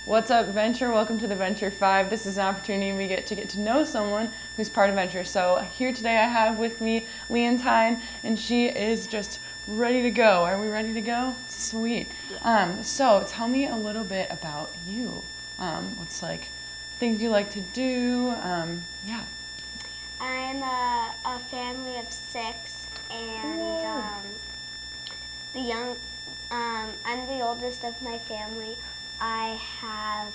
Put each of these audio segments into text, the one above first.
What's up, Venture? Welcome to the Venture 5. This is an opportunity we get to know someone who's part of Venture. So here today I have with me Leontine, and she is just ready to go. Are we ready to go? Sweet. Yeah. So tell me a little bit about you. What's like things you like to do? Yeah. I'm a family of 6, and I'm the oldest of my family. I have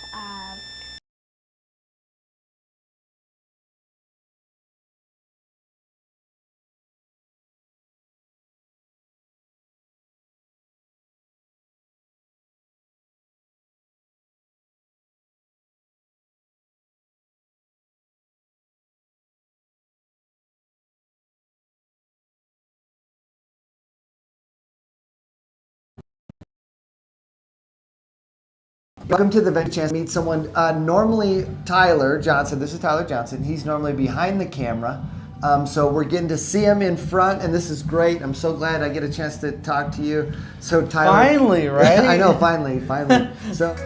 Welcome to the Venture Chance. Meet someone. Normally, Tyler Johnson. This is Tyler Johnson. He's normally behind the camera. So we're getting to see him in front, and this is great. I'm so glad I get a chance to talk to you. So Tyler, Finally, right? I know, finally. So.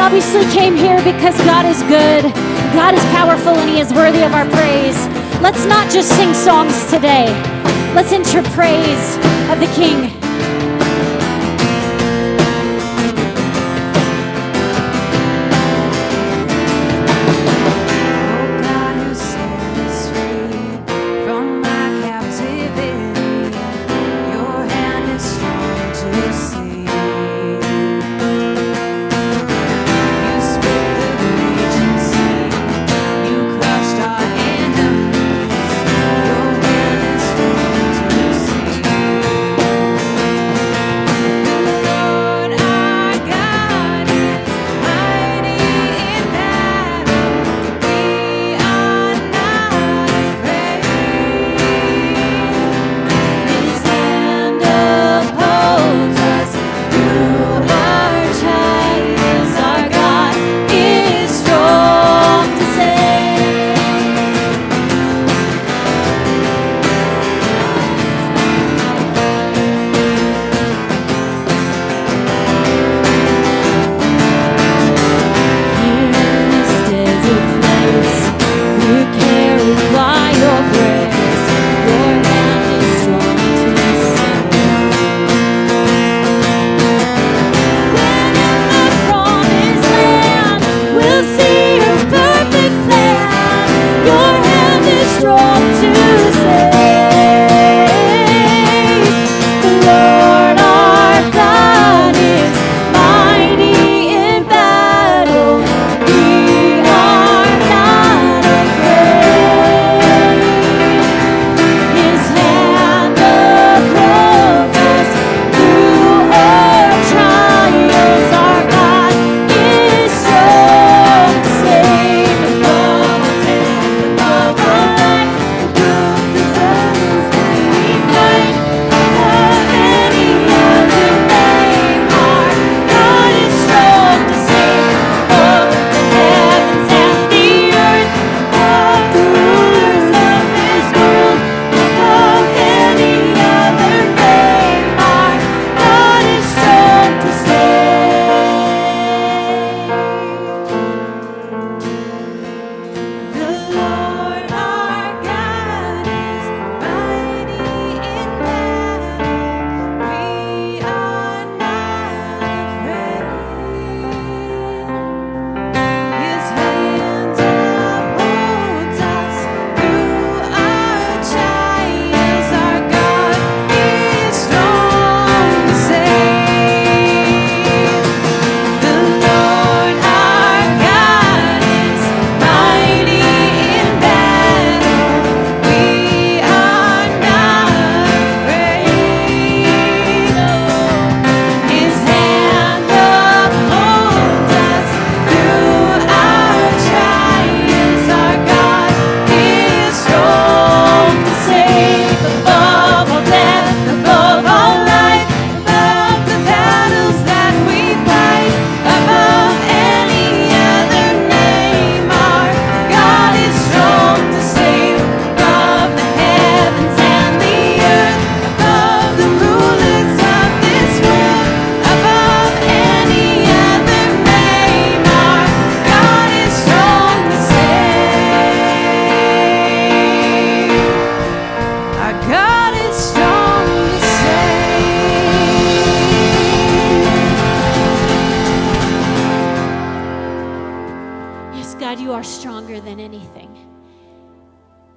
obviously came here because God is good, God is powerful, and He is worthy of our praise. Let's not just sing songs today. Let's enter praise of the King.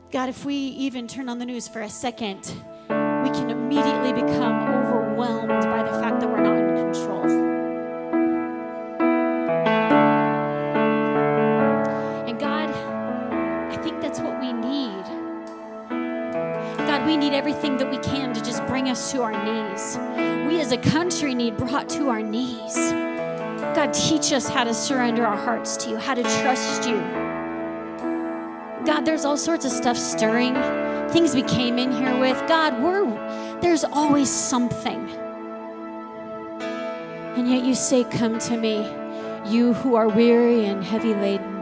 God, if we even turn on the news for a second, we can immediately become overwhelmed by the fact that we're not in control. And God, I think that's what we need. God, we need everything that we can to just bring us to our knees. We as a country need brought to our knees. God, teach us how to surrender our hearts to you, how to trust you. God, there's all sorts of stuff stirring, things we came in here with. God, there's always something. And yet you say, come to me, you who are weary and heavy laden.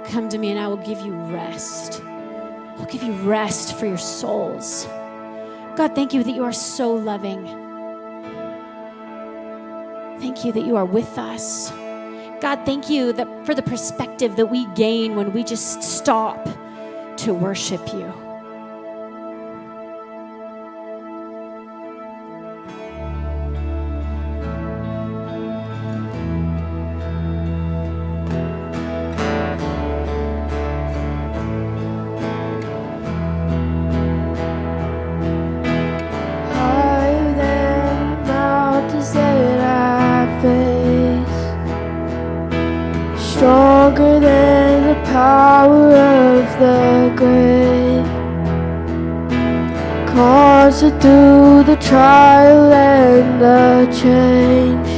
Come to me and I will give you rest. I'll give you rest for your souls. God, thank you that you are so loving. Thank you that you are with us. God, thank you for the perspective that we gain when we just stop to worship you. Higher than the mountains that I face, stronger than the power of the grave, constant through the trial and the change.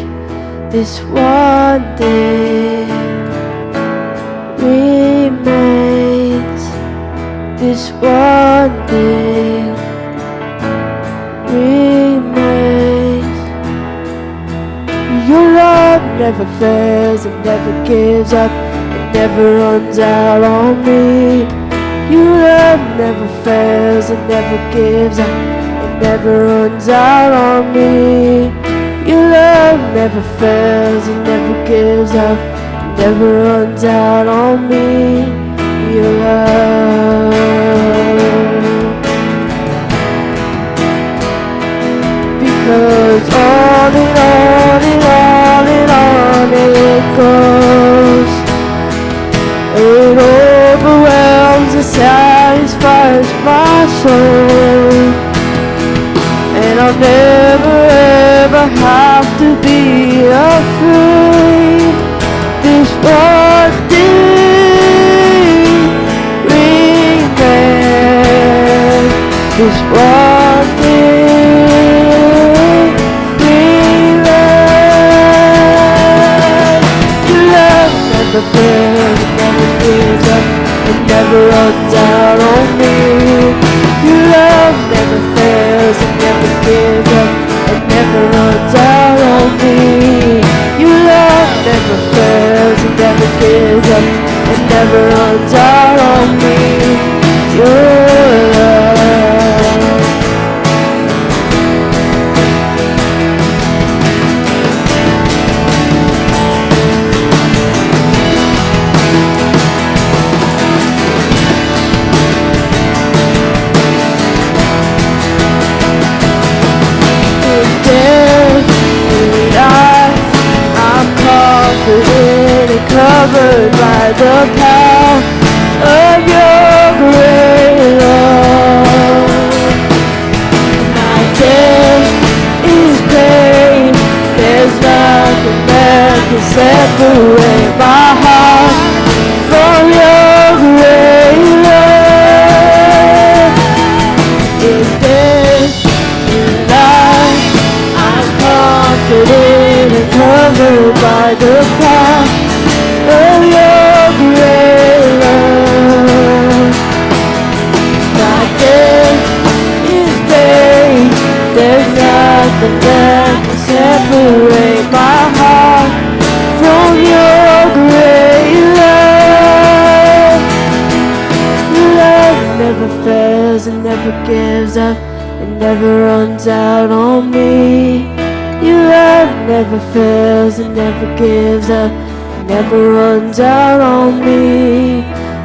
This one thing remains. This one thing remains. Your love never fails, it never gives up, it never runs out on me. Your love never fails, it never gives up, it never runs out on me. Your love never fails, it never gives up, it never runs out on me. Your love. Because on and on and on and on it goes. It overwhelms and satisfies my soul. And I'll never ever have to be afraid. This one thing remains. This one thing remains. Your love never fails, it never gives up, it never runs out on me. Your love never fails, it never gives up, it never runs out on me. Your love never fails, it never gives up, it never runs out on me. Your love. Covered by the power of your great love. My debt is paid. There's nothing that can separate my heart from your great love. In death, in life, I'm confident and covered by the power of your great love. My debt is paid. There's nothing that can separate my heart from your great love. Your love never fails, it never gives up, it never runs out on me. Your love never fails, it never gives up, never runs out on me.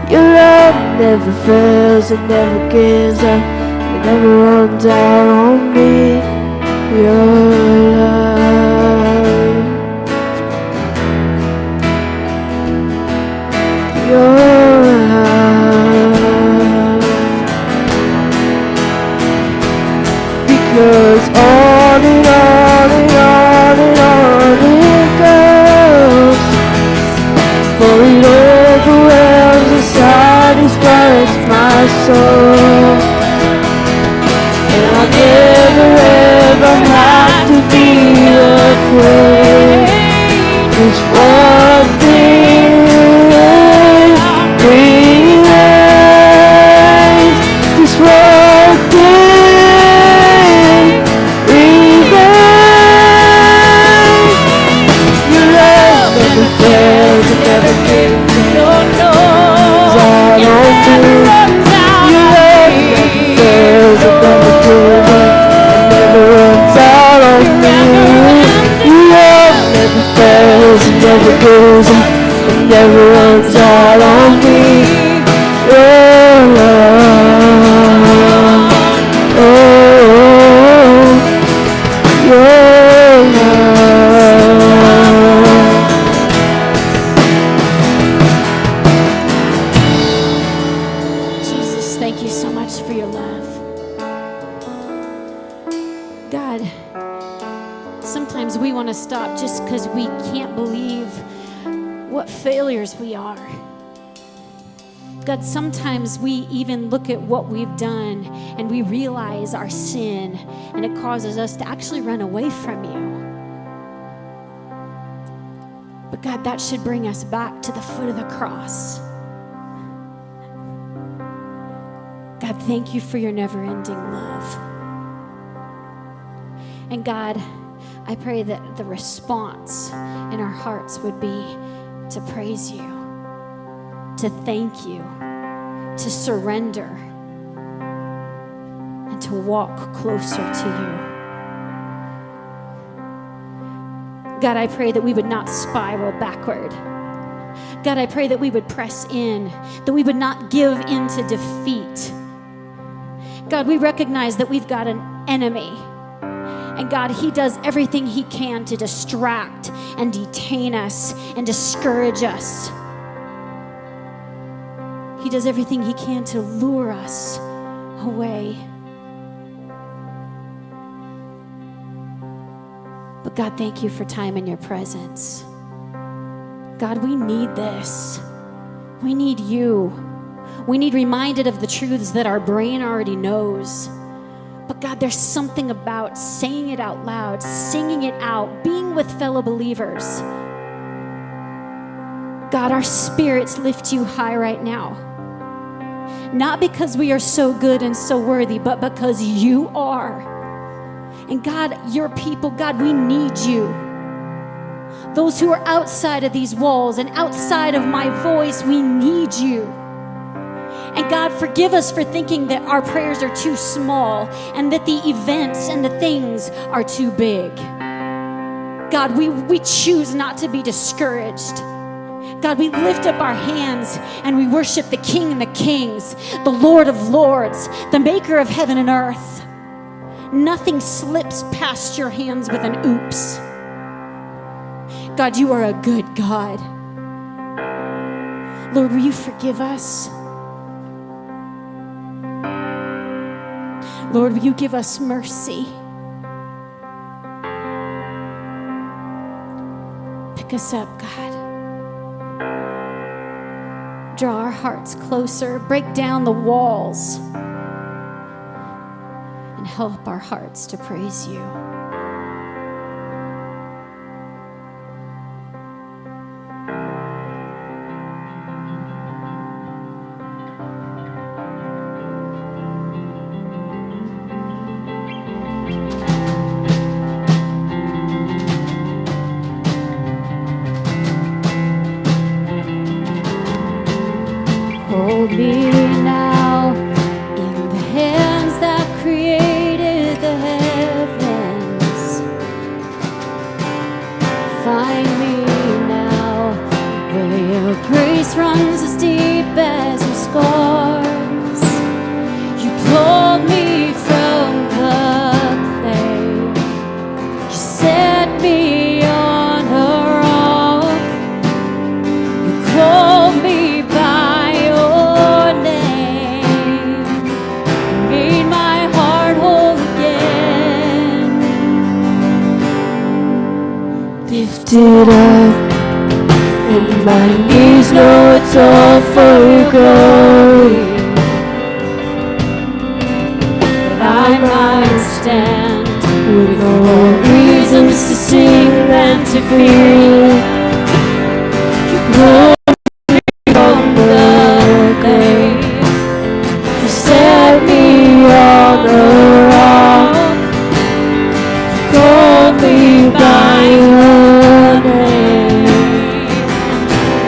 Your love never fails, it never gives up, it never runs out on me. Your love. Your love. Because on and on and on and on it goes. For it overwhelms and satisfies my soul. And I'll never ever have to be is and never runs out on me. Your love, oh, your love. Jesus, thank you so much for your love. God, sometimes we want to stop just because we can't believe what failures we are. God, sometimes we even look at what we've done and we realize our sin, and it causes us to actually run away from you. But God, that should bring us back to the foot of the cross. God, thank you for your never-ending love. And God, I pray that the response in our hearts would be to praise you, to thank you, to surrender, and to walk closer to you. God, I pray that we would not spiral backward. God, I pray that we would press in, that we would not give in to defeat. God, we recognize that we've got an enemy. And God, he does everything he can to distract and detain us and discourage us. He does everything he can to lure us away. But God, thank you for time in your presence. God, we need this. We need you. We need reminded of the truths that our brain already knows. But God, there's something about saying it out loud, singing it out, being with fellow believers. God, our spirits lift you high right now. Not because we are so good and so worthy, but because you are. And God, your people, God, we need you. Those who are outside of these walls and outside of my voice, we need you. And God, forgive us for thinking that our prayers are too small and that the events and the things are too big. God, we choose not to be discouraged. God, we lift up our hands and we worship the King and the Kings, the Lord of Lords, the maker of heaven and earth. Nothing slips past your hands with an oops. God, you are a good God. Lord, will you forgive us? Lord, will you give us mercy? Pick us up, God. Draw our hearts closer, break down the walls, and help our hearts to praise you. Hold me now in the hands that created the heavens. Find me now where your grace runs as deep as your scars. You pulled me from the clay. You set me on a rock. You called me by your name, made my heart whole again. Lifted up, and my knees know it's all for your glory. That I might stand with more reasons to sing than to fear. You called from the grave. You set me on the rock. You called me by your name,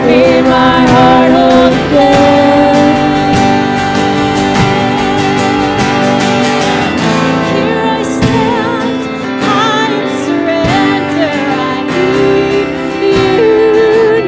made my heart whole again. Here I stand, I surrender. I need you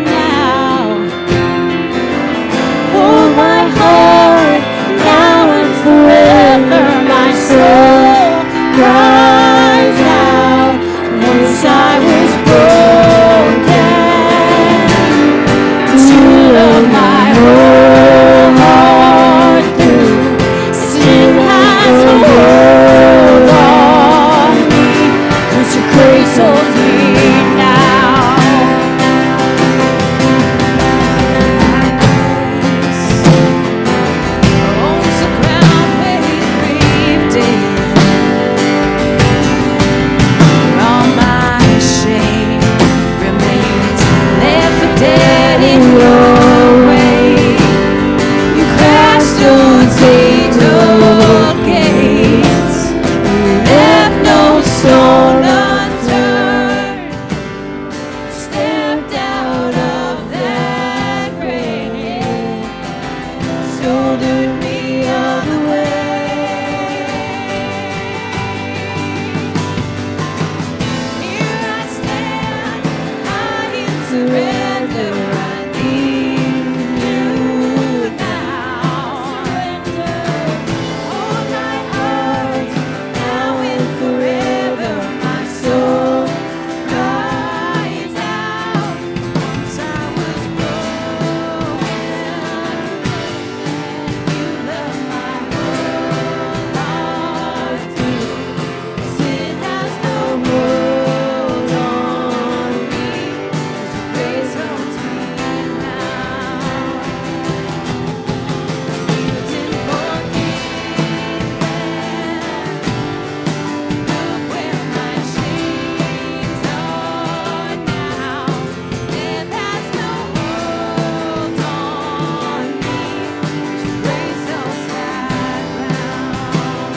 surrender. I need you now. All my heart, now and forever, my soul cries out. Once I was broken, you love my whole heart through. Sin has no hold on me. Grace holds me now. Healed and forgiven. Look where my chains are now. Death has no hold on me. Grace holds that ground.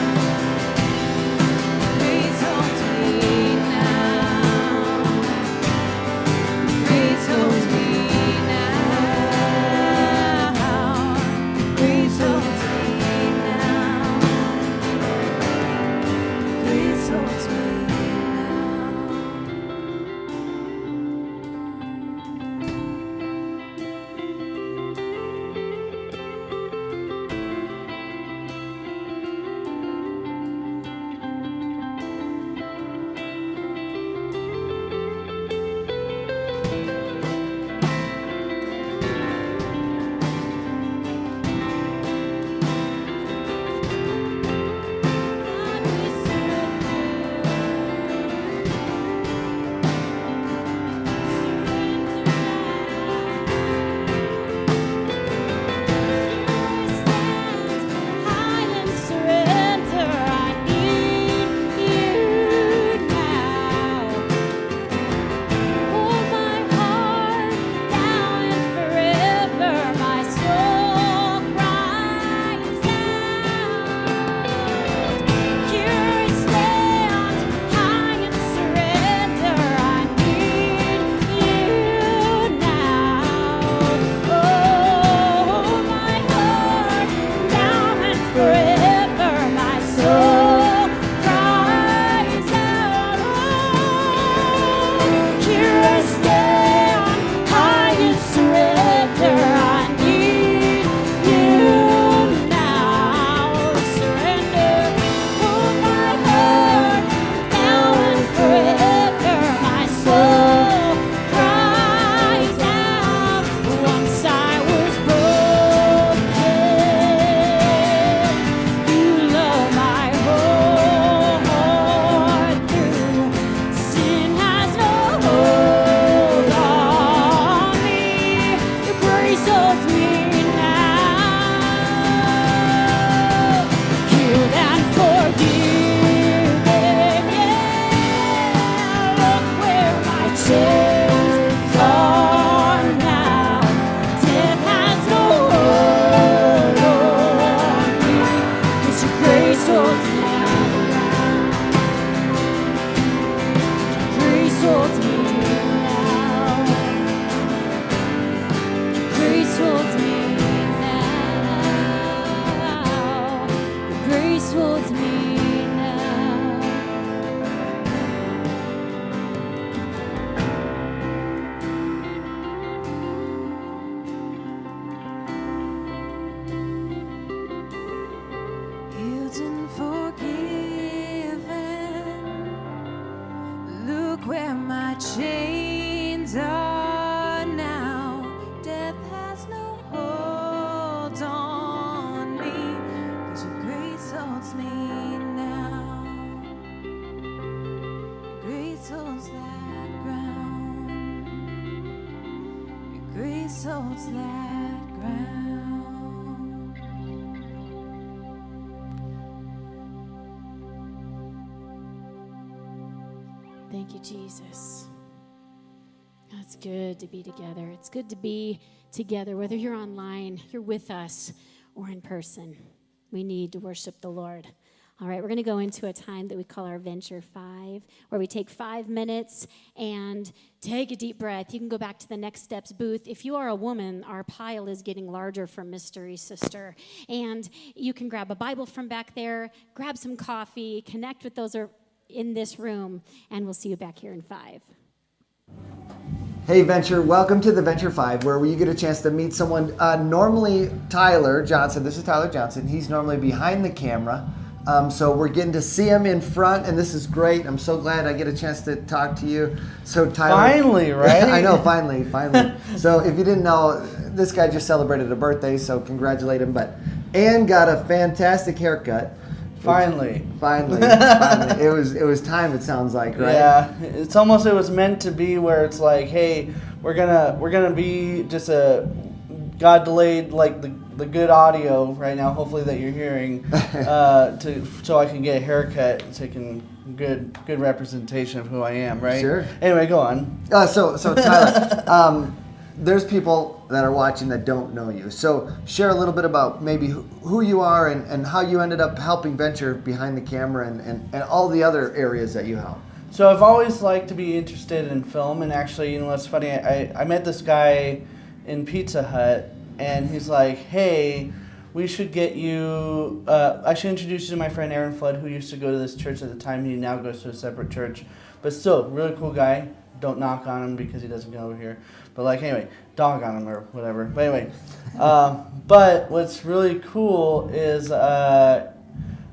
Grace holds me now. Grace holds me now. Grace holds me now. Grace holds me now. God, we surrender. I need you now. Hold my heart now and forever. My soul cries out. Here I stand, high in surrender. I need you now. Hold my heart now and forever. My soul cries out. Here I stand, high in surrender. I need you now. Surrender. Hold my heart now and forever. My soul cries out. Once I was broken, you love my whole heart through. Sin has no hold on me. Your grace holds me now. Healed and forgiven. Yeah, look where my chains are now. Death has no hold on me. 'Cause your grace holds me now. Your grace holds me now. Your grace holds me now. Your grace holds me now. Healed and forgiven. Look where my chains are now. Death has no hold on me. 'Cause your grace holds me now. Your grace holds that ground. Your grace holds that ground. Thank you, Jesus. It's good to be together. It's good to be together, whether you're online, you're with us, or in person. We need to worship the Lord. All right, we're going to go into a time that we call our Venture 5, where we take 5 minutes and take a deep breath. You can go back to the Next Steps booth. If you are a woman, our pile is getting larger for Mystery Sister. And you can grab a Bible from back there, grab some coffee, connect with those in this room, and we'll see you back here in 5. Hey Venture, welcome to the Venture 5, where you get a chance to meet someone, normally Tyler Johnson. This is Tyler Johnson. He's normally behind the camera. So we're getting to see him in front, and this is great. I'm so glad I get a chance to talk to you. So Tyler, Finally, right? I know, finally. So if you didn't know, this guy just celebrated a birthday, so congratulate him. And got a fantastic haircut. Finally. Finally. It was time, it sounds like, right? Yeah, it was meant to be where it's like, hey, we're gonna be just a God delayed like the good audio right now, hopefully that you're hearing, so I can get a haircut and take good representation of who I am, right? Sure. Anyway, go on. So Tyler, there's people that are watching that don't know you. So share a little bit about maybe who you are and how you ended up helping Venture behind the camera and all the other areas that you help. So I've always liked to be interested in film, and actually, you know what's funny? I met this guy in Pizza Hut, and he's like, hey, we should get you, I should introduce you to my friend Aaron Flood, who used to go to this church at the time. He now goes to a separate church, but still, really cool guy. Don't knock on him because he doesn't get over here. But like, anyway, dog on him or whatever. But anyway, but what's really cool is I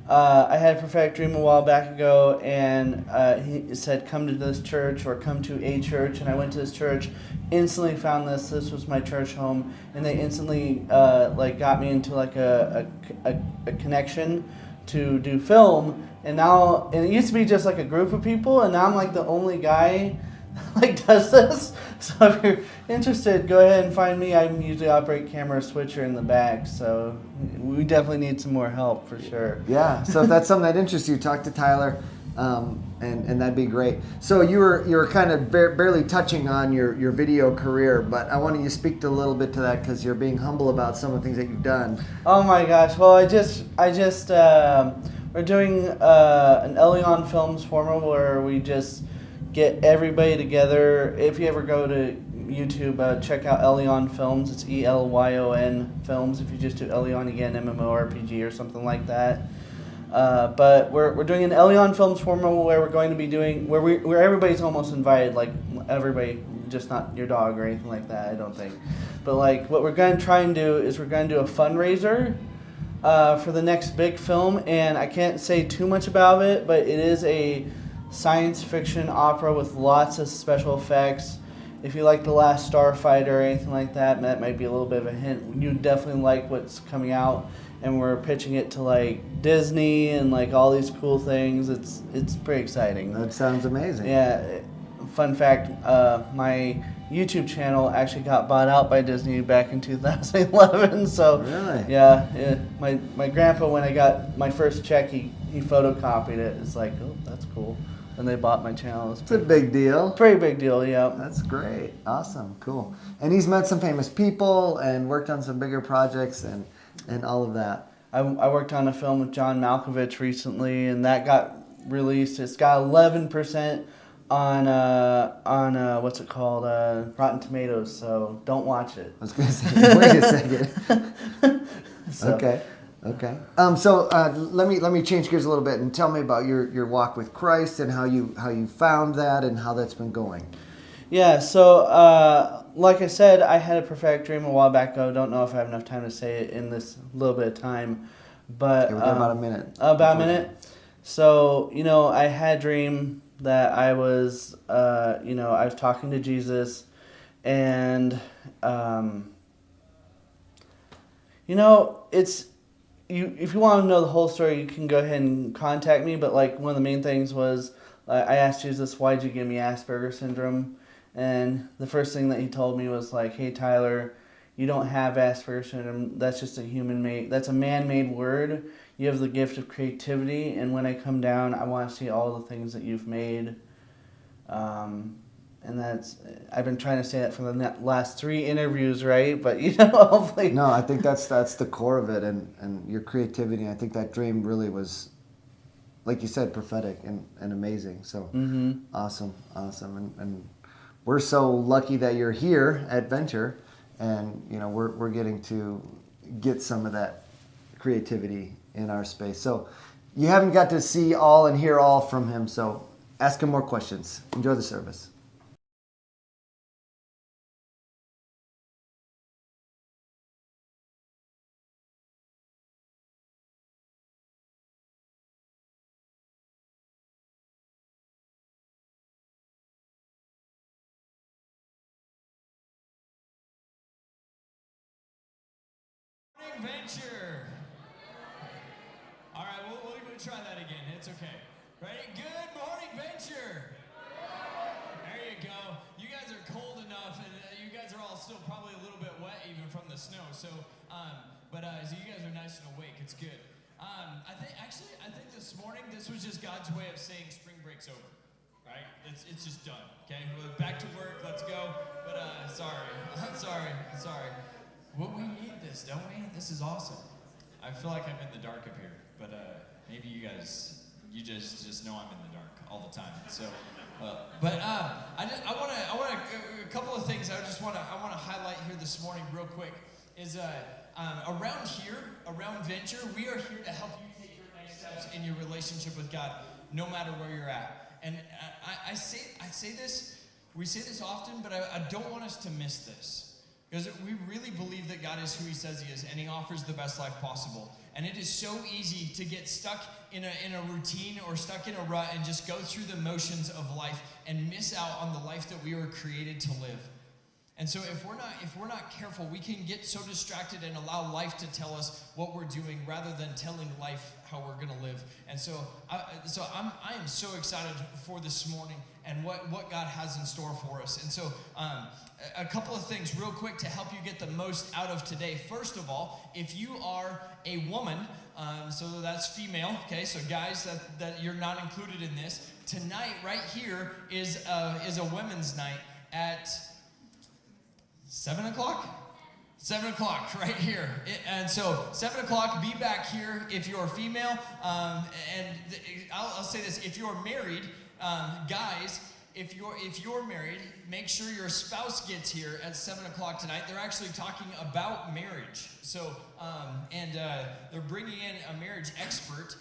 had a prophetic dream a while back ago, and he said, come to this church or come to a church. And I went to this church, instantly found this was my church home, and they instantly like got me into like a connection to do film. And now, and it used to be just like a group of people, and now I'm like the only guy like does this. So if you're interested, go ahead and find me. I usually operate camera switcher in the back, so we definitely need some more help for sure. Yeah, so if that's something that interests you, talk to Tyler, and that'd be great. So you were kind of barely touching on your video career, but I wanted you to speak a little bit to that because you're being humble about some of the things that you've done. Oh my gosh! Well, I just we're doing an Elion Films format where we just get everybody together. If you ever go to YouTube, check out Elion Films. It's ELYON Films. If you just do Elion, you get an MMORPG or something like that. But we're doing an Elion Films format where we're going to be doing where everybody's almost invited, like everybody, just not your dog or anything like that. I don't think. But like what we're going to try and do is we're going to do a fundraiser for the next big film, and I can't say too much about it, but it is a science fiction opera with lots of special effects. If you like The Last Starfighter or anything like that, that might be a little bit of a hint. You definitely like what's coming out, and we're pitching it to like Disney and like all these cool things. It's pretty exciting. That sounds amazing. Yeah. Fun fact, my YouTube channel actually got bought out by Disney back in 2011. So Really? yeah, my grandpa, when I got my first check, he photocopied it. It's like, oh, that's cool. And they bought my channel. It's a big deal. Pretty big deal, yeah. That's great. Awesome. Cool. And he's met some famous people and worked on some bigger projects and all of that. I worked on a film with John Malkovich recently, and that got released. It's got 11% on what's it called? Rotten Tomatoes, so don't watch it. I was going to say, wait a second. So, Okay. So let me change gears a little bit and tell me about your walk with Christ and how you found that and how that's been going. Yeah, so like I said, I had a prophetic dream a while back ago. Don't know if I have enough time to say it in this little bit of time, but Yeah, we've got about a minute. About a minute. So I had a dream that I was I was talking to Jesus, and it's. If you want to know the whole story, you can go ahead and contact me. But like one of the main things was, I asked Jesus, "Why'd you give me Asperger's syndrome?" And the first thing that he told me was like, "Hey Tyler, you don't have Asperger's syndrome. That's just a that's a man-made word. You have the gift of creativity, and when I come down, I want to see all the things that you've made." And I've been trying to say that for the last 3 interviews, right? But hopefully. No, I think that's the core of it, and your creativity. I think that dream really was, like you said, prophetic and amazing. So awesome, and we're so lucky that you're here at Venture, and we're getting to get some of that creativity in our space. So you haven't got to see all and hear all from him. So ask him more questions. Enjoy the service. morning, Venture. All right, we're going to try that again. It's okay. Ready? Good morning, Venture. There you go. You guys are cold enough, and you guys are all still probably a little bit wet even from the snow. So, so you guys are nice and awake. It's good. I think this morning this was just God's way of saying spring break's over. Right? It's just done. Okay, we're back to work. Let's go. But I'm sorry. Well, we need this, don't we? This is awesome. I feel like I'm in the dark up here, but maybe you guys, you just know I'm in the dark all the time. So, I want a couple of things I want to highlight here this morning real quick. Is around here, around Venture, we are here to help you take your next steps in your relationship with God, no matter where you're at. And I say this, we say this often, but I don't want us to miss this. Because we really believe that God is who he says he is, and he offers the best life possible. And it is so easy to get stuck in a routine or stuck in a rut and just go through the motions of life and miss out on the life that we were created to live. And so if we're not careful, we can get so distracted and allow life to tell us what we're doing rather than telling life how we're going to live. And so I am so excited for this morning and what God has in store for us. And so a couple of things real quick to help you get the most out of today. First of all, if you are a woman, so that's female, okay, so guys that you're not included in this, tonight right here is a women's night at 7 o'clock? 7 o'clock right here. And so 7 o'clock, be back here if you're female. I'll say this, if you're married, guys, if you're married, make sure your spouse gets here at 7 o'clock tonight. They're actually talking about marriage. So, they're bringing in a marriage expert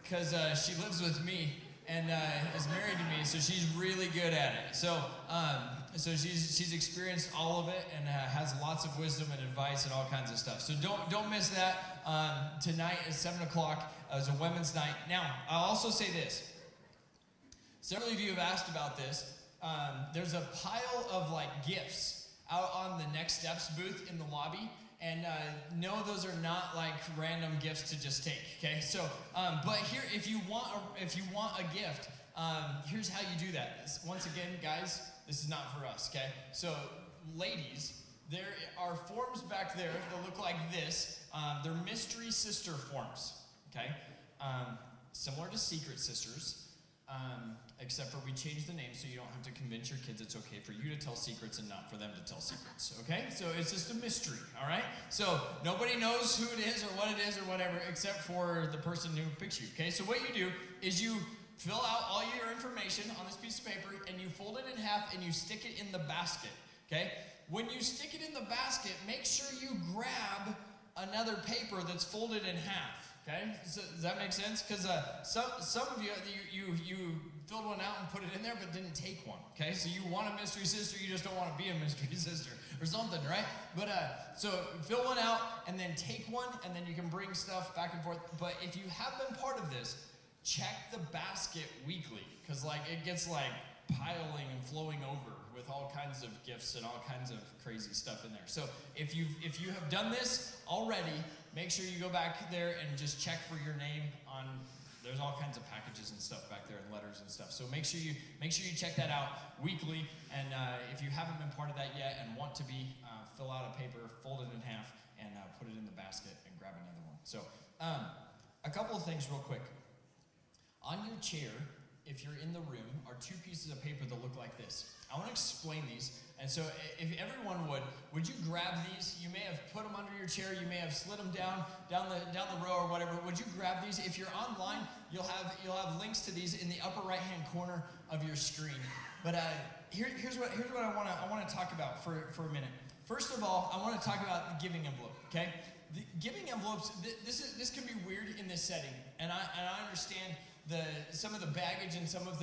because she lives with me and is married to me, so she's really good at it. So she's experienced all of it and has lots of wisdom and advice and all kinds of stuff. So don't miss that. Tonight at 7 o'clock is a women's night. Now, I'll also say this. Several of you have asked about this. There's a pile of gifts out on the Next Steps booth in the lobby. And no, those are not random gifts to just take, okay? So, but here, if you want a gift, here's how you do that. Once again, guys, this is not for us, okay? So, ladies, there are forms back there that look like this. They're Mystery Sister forms, okay? Similar to Secret Sisters. Except for we changed the name so you don't have to convince your kids it's okay for you to tell secrets and not for them to tell secrets, okay? So it's just a mystery, all right? So nobody knows who it is or what it is or whatever except for the person who picks you, okay? So what you do is you fill out all your information on this piece of paper and you fold it in half and you stick it in the basket, okay? When you stick it in the basket, make sure you grab another paper that's folded in half. Okay, so does that make sense? Because some of you filled one out and put it in there, but didn't take one. Okay, so you want a mystery sister, you just don't want to be a mystery sister or something, right? But so fill one out and then take one, and then you can bring stuff back and forth. But if you have been part of this, check the basket weekly, because it gets piling and flowing over with all kinds of gifts and all kinds of crazy stuff in there. So if you have done this already, make sure you go back there and just check for your name on. There's all kinds of packages and stuff back there and letters and stuff. So make sure you check that out weekly. And if you haven't been part of that yet and want to be, fill out a paper, fold it in half, and put it in the basket and grab another one. So a couple of things real quick. On your chair, if you're in the room, are two pieces of paper that look like this. I want to explain these. And so if everyone would you grab these? You may have put them under your chair. You may have slid them down the row or whatever. Would you grab these? If you're online, you'll have links to these in the upper right-hand corner of your screen. But here's what I want to talk about for a minute. First of all, I want to talk about the giving envelope, okay? The giving envelopes, this can be weird in this setting, and I understand some of the baggage and some of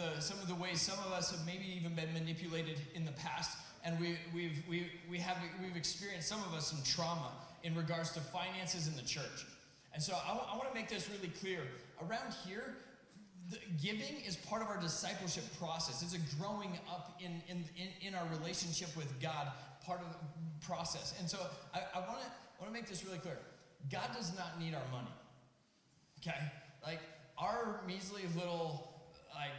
the ways some of us have maybe even been manipulated in the past, and we've experienced, some of us, some trauma in regards to finances in the church. And so I want to make this really clear. Around here, the giving is part of our discipleship process. It's a growing up in our relationship with God, part of the process. And so I I want to make this really clear. God does not need our money. Okay? Like, our measly little, like,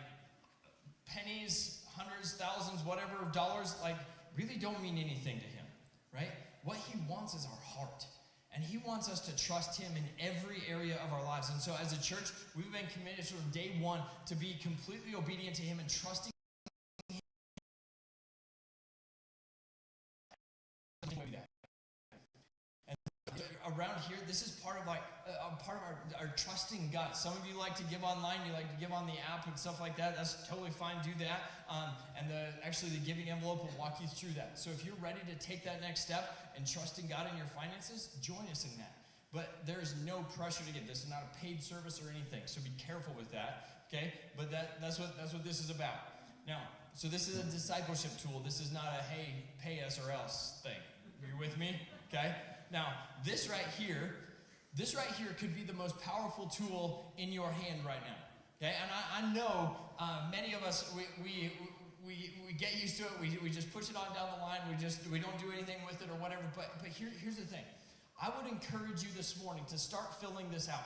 pennies, hundreds, thousands, whatever, dollars, like, really don't mean anything to him, right? What he wants is our heart. And he wants us to trust him in every area of our lives. And so as a church, we've been committed from day one to be completely obedient to him and trusting him. And around here, this is part of our trusting God. Some of you like to give online, you like to give on the app and stuff like that. That's totally fine, do that. And actually the giving envelope will walk you through that. So if you're ready to take that next step and trusting God in your finances, join us in that. But there's no pressure to give. This is not a paid service or anything, so be careful with that, okay? But that's what this is about. Now, so this is a discipleship tool. This is not a, hey, pay us or else thing. You with me? Okay? Now, this right here could be the most powerful tool in your hand right now. Okay? And I know many of us, we get used to it. We just push it on down the line. We don't do anything with it or whatever. But here's the thing. I would encourage you this morning to start filling this out.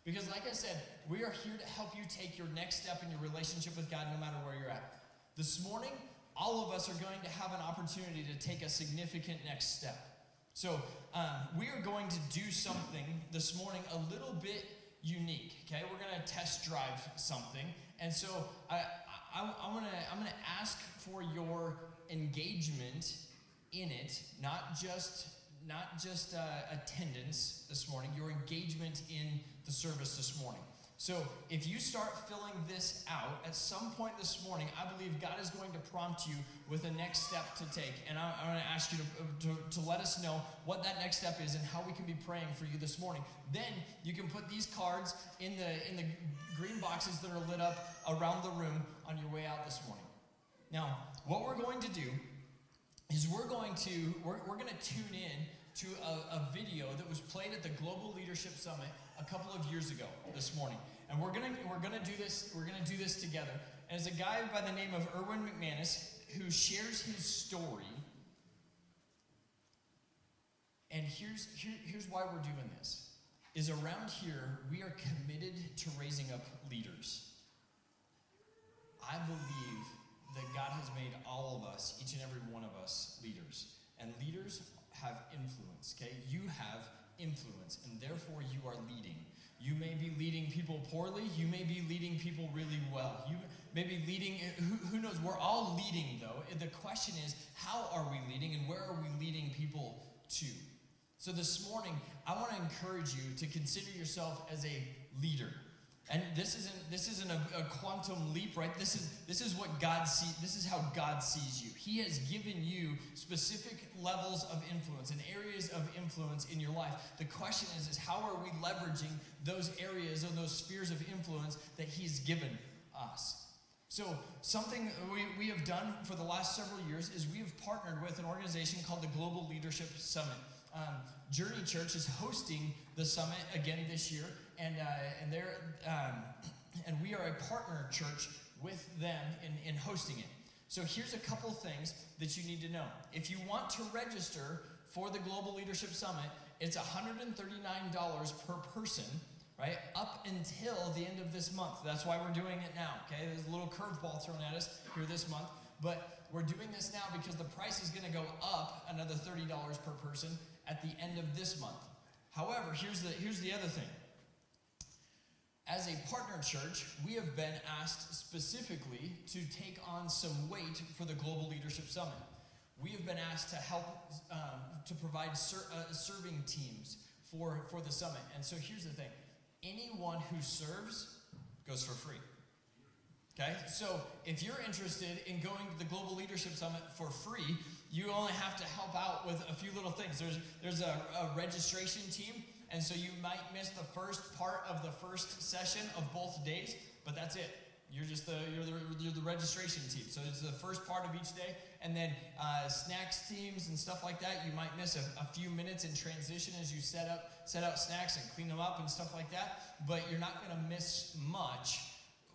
Because like I said, we are here to help you take your next step in your relationship with God no matter where you're at. This morning, all of us are going to have an opportunity to take a significant next step. So we are going to do something this morning a little bit unique, okay? We're going to test drive something. And so I'm gonna ask for your engagement in it, not just attendance this morning, your engagement in the service this morning. So if you start filling this out, at some point this morning, I believe God is going to prompt you with a next step to take. And I'm going to ask you to let us know what that next step is and how we can be praying for you this morning. Then you can put these cards in the green boxes that are lit up around the room on your way out this morning. Now, what we're going to do is we're going to tune in to a video that was played at the Global Leadership Summit a couple of years ago this morning. And we're gonna do this together. And it's a guy by the name of Erwin McManus who shares his story. And here's why we're doing this. Is around here, we are committed to raising up leaders. I believe that God has made all of us, each and every one of us, leaders. And leaders have influence, okay? You have influence, and therefore you are leading. You may be leading people poorly. You may be leading people really well. You may be leading, who knows? We're all leading, though. The question is, how are we leading, and where are we leading people to? So this morning, I want to encourage you to consider yourself as a leader. And this isn't a quantum leap, right? This is what God sees. This is how God sees you. He has given you specific levels of influence and areas of influence in your life. The question is how are we leveraging those areas or those spheres of influence that He's given us? So something we have done for the last several years is we have partnered with an organization called the Global Leadership Summit. Journey Church is hosting the summit again this year, and we are a partner church with them in hosting it. So here's a couple things that you need to know. If you want to register for the Global Leadership Summit, it's $139 per person, right, up until the end of this month. That's why we're doing it now, okay? There's a little curveball thrown at us here this month, but we're doing this now because the price is going to go up another $30 per person at the end of this month. However, here's the other thing. As a partner church, we have been asked specifically to take on some weight for the Global Leadership Summit. We have been asked to help to provide serving teams for the summit. And so here's the thing. Anyone who serves goes for free. Okay? So if you're interested in going to the Global Leadership Summit for free, you only have to help out with a few little things. There's a registration team, and so you might miss the first part of the first session of both days, but that's it. You're the registration team. So it's the first part of each day, and then snacks teams and stuff like that. You might miss a few minutes in transition as you set out snacks and clean them up and stuff like that. But you're not going to miss much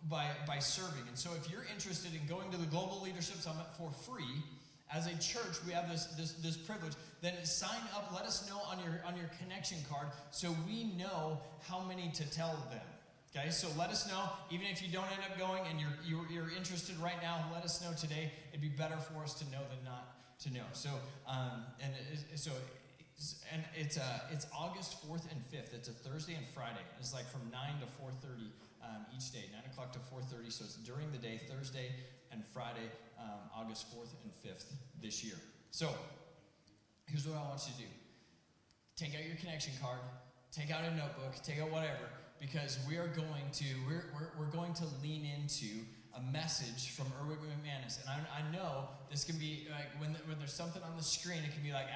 by serving. And so if you're interested in going to the Global Leadership Summit for free, as a church, we have this privilege. Then sign up. Let us know on your connection card so we know how many to tell them. Okay, so let us know. Even if you don't end up going and you're interested right now, let us know today. It'd be better for us to know than not to know. So it's August 4th and 5th. It's a Thursday and Friday. It's like from 9 to 4:30 each day, 9 o'clock to 4:30. So it's during the day, Thursday and Friday, August 4th and 5th this year. So here's what I want you to do. Take out your connection card, take out a notebook, take out whatever, because we're going to lean into a message from Erwin McManus. And I know this can be like when there's something on the screen, it can be like,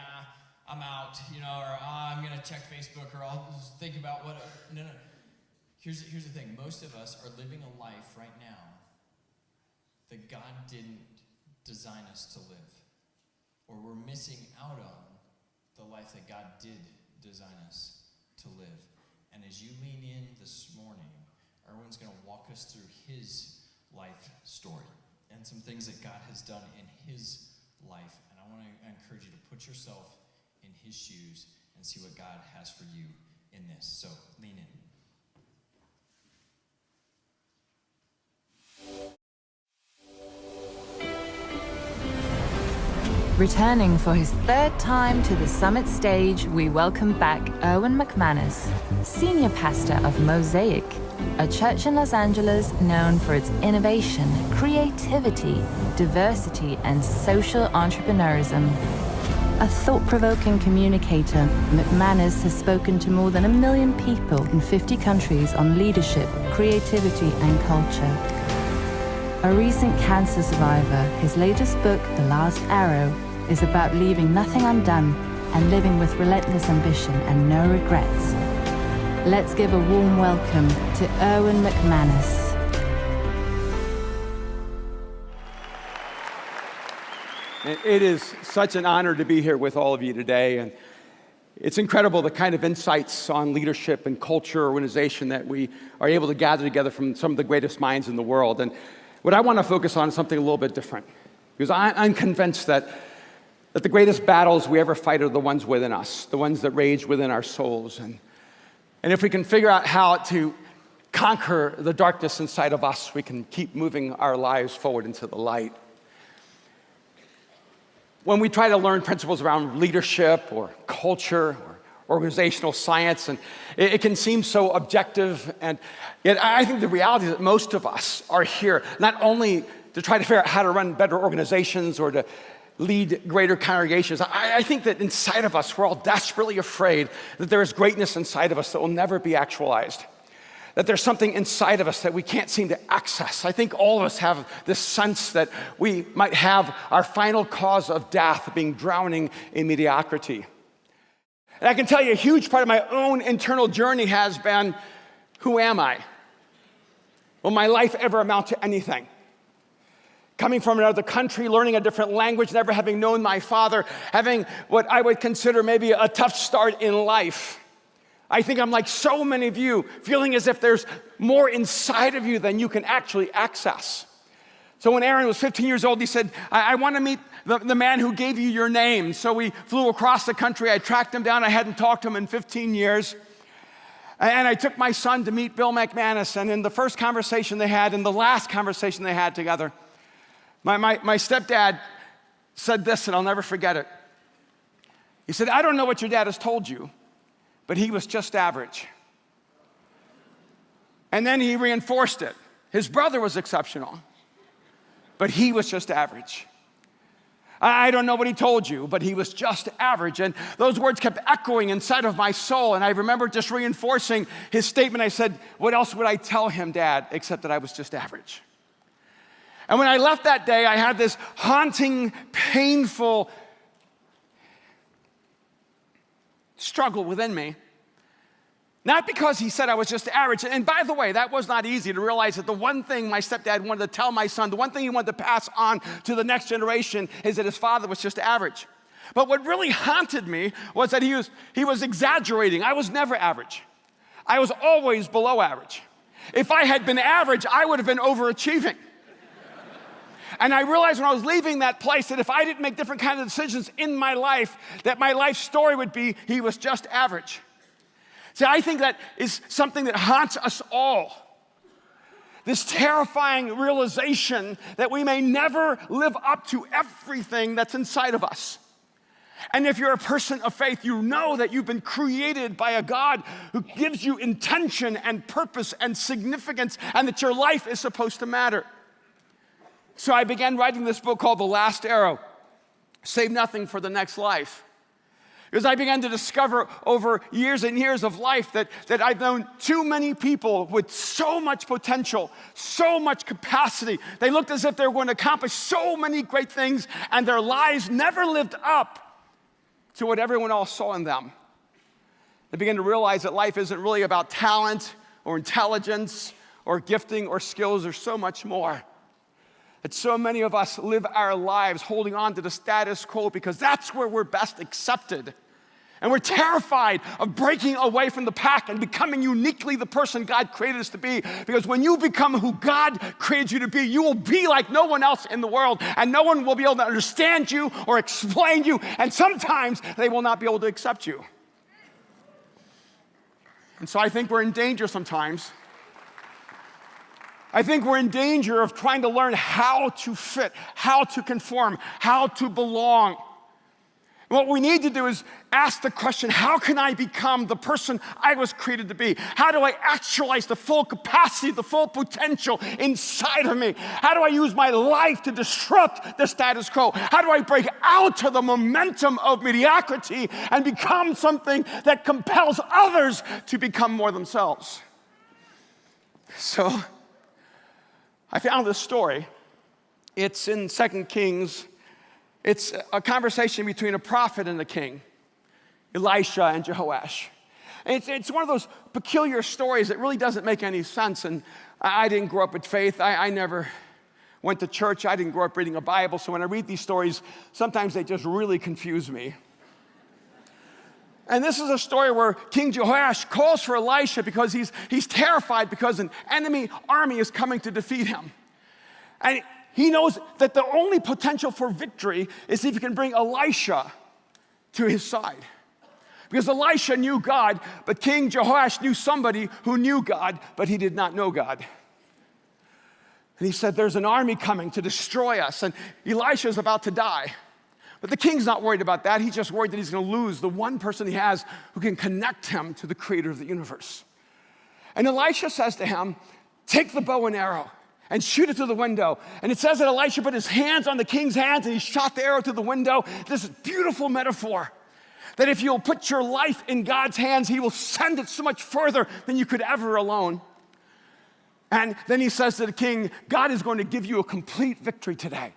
I'm out, or I'm gonna check Facebook, or I'll just think about what. No. Here's the thing. Most of us are living a life right now that God didn't design us to live, or we're missing out on the life that God did design us to live. And as you lean in this morning, Erwin's going to walk us through his life story and some things that God has done in his life. And I want to encourage you to put yourself in his shoes and see what God has for you in this. So lean in. Returning for his third time to the summit stage, we welcome back Erwin McManus, Senior Pastor of Mosaic, a church in Los Angeles known for its innovation, creativity, diversity, and social entrepreneurism. A thought-provoking communicator, McManus has spoken to more than 1 million people in 50 countries on leadership, creativity, and culture. A recent cancer survivor, his latest book, The Last Arrow, is about leaving nothing undone and living with relentless ambition and no regrets. Let's give a warm welcome to Erwin McManus. It is such an honor to be here with all of you today, and it's incredible the kind of insights on leadership and culture, organization that we are able to gather together from some of the greatest minds in the world. And what I want to focus on is something a little bit different, because I'm convinced that the greatest battles we ever fight are the ones within us, the ones that rage within our souls. And if we can figure out how to conquer the darkness inside of us, we can keep moving our lives forward into the light. When we try to learn principles around leadership or culture or organizational science, and it can seem so objective, and yet I think the reality is that most of us are here not only to try to figure out how to run better organizations or to lead greater congregations. I think that inside of us, we're all desperately afraid that there is greatness inside of us that will never be actualized, that there's something inside of us that we can't seem to access. I think all of us have this sense that we might have our final cause of death being drowning in mediocrity. And I can tell you a huge part of my own internal journey has been, who am I? Will my life ever amount to anything? Coming from another country, learning a different language, never having known my father, having what I would consider maybe a tough start in life. I think I'm like so many of you, feeling as if there's more inside of you than you can actually access. So when Aaron was 15 years old, he said, I want to meet the man who gave you your name. So we flew across the country. I tracked him down. I hadn't talked to him in 15 years. And I took my son to meet Bill McManus. And in the first conversation they had, and the last conversation they had together, my stepdad said this, and I'll never forget it. He said, I don't know what your dad has told you, but he was just average. And then he reinforced it. His brother was exceptional, but he was just average. I don't know what he told you, but he was just average. And those words kept echoing inside of my soul, and I remember just reinforcing his statement. I said, what else would I tell him, Dad, except that I was just average? And when I left that day, I had this haunting, painful struggle within me. Not because he said I was just average. And by the way, that was not easy to realize that the one thing my stepdad wanted to tell my son, the one thing he wanted to pass on to the next generation is that his father was just average. But what really haunted me was that he was exaggerating. I was never average. I was always below average. If I had been average, I would have been overachieving. And I realized when I was leaving that place that if I didn't make different kinds of decisions in my life, that my life story would be, he was just average. See, I think that is something that haunts us all. This terrifying realization that we may never live up to everything that's inside of us. And if you're a person of faith, you know that you've been created by a God who gives you intention and purpose and significance, and that your life is supposed to matter. So I began writing this book called The Last Arrow, Save Nothing for the Next Life. Because I began to discover over years and years of life that I've known too many people with so much potential, so much capacity. They looked as if they were going to accomplish so many great things, and their lives never lived up to what everyone else saw in them. They began to realize that life isn't really about talent or intelligence or gifting or skills. There's so much more. That so many of us live our lives holding on to the status quo because that's where we're best accepted. And we're terrified of breaking away from the pack and becoming uniquely the person God created us to be. Because when you become who God created you to be, you will be like no one else in the world. And no one will be able to understand you or explain you. And sometimes they will not be able to accept you. And so I think we're in danger sometimes. I think we're in danger of trying to learn how to fit, how to conform, how to belong. And what we need to do is ask the question, how can I become the person I was created to be? How do I actualize the full capacity, the full potential inside of me? How do I use my life to disrupt the status quo? How do I break out of the momentum of mediocrity and become something that compels others to become more themselves? So I found this story. It's in 2 Kings. It's a conversation between a prophet and a king, Elisha and Jehoash. And it's one of those peculiar stories that really doesn't make any sense. And I didn't grow up with faith. I never went to church. I didn't grow up reading a Bible. So when I read these stories, sometimes they just really confuse me. And this is a story where King Jehoash calls for Elisha because he's terrified because an enemy army is coming to defeat him. And he knows that the only potential for victory is if he can bring Elisha to his side. Because Elisha knew God, but King Jehoash knew somebody who knew God, but he did not know God. And he said, there's an army coming to destroy us, and Elisha is about to die. But the king's not worried about that. He's just worried that he's going to lose the one person he has who can connect him to the creator of the universe. And Elisha says to him, take the bow and arrow and shoot it through the window. And it says that Elisha put his hands on the king's hands and he shot the arrow through the window. This is a beautiful metaphor that if you'll put your life in God's hands, he will send it so much further than you could ever alone. And then he says to the king, God is going to give you a complete victory today.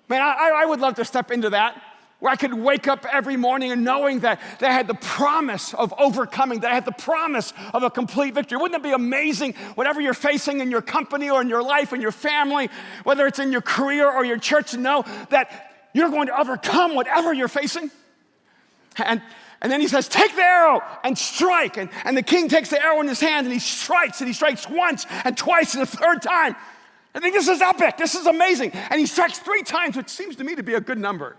Man, I would love to step into that, where I could wake up every morning and knowing that I had the promise of overcoming, that I had the promise of a complete victory. Wouldn't it be amazing, whatever you're facing in your company or in your life, in your family, whether it's in your career or your church, to know that you're going to overcome whatever you're facing? And then he says, take the arrow and strike. And the king takes the arrow in his hand and he strikes once and twice and a third time. I think this is epic. This is amazing. And he strikes 3 times, which seems to me to be a good number.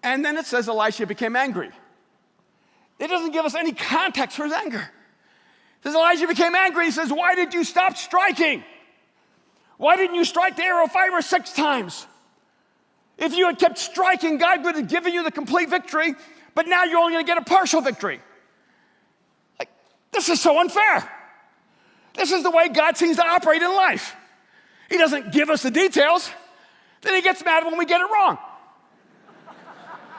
And then it says Elisha became angry. It doesn't give us any context for his anger. It says Elisha became angry. He says, why did you stop striking? Why didn't you strike the arrow 5 or 6 times? If you had kept striking, God would have given you the complete victory, but now you're only going to get a partial victory. Like, this is so unfair. This is the way God seems to operate in life. He doesn't give us the details, then he gets mad when we get it wrong.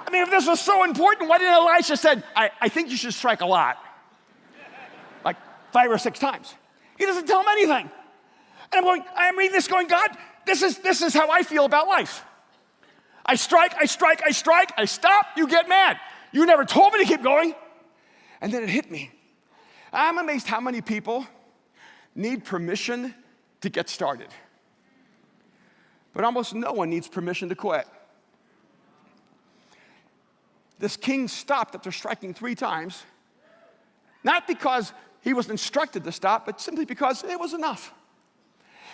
I mean, if this was so important, why didn't Elisha said, I think you should strike a lot? Like 5 or 6 times. He doesn't tell him anything. And I'm reading this going, God, this is how I feel about life. I strike, I stop, you get mad. You never told me to keep going. And then it hit me. I'm amazed how many people need permission to get started. But almost no one needs permission to quit. This king stopped after striking 3 times, not because he was instructed to stop, but simply because it was enough.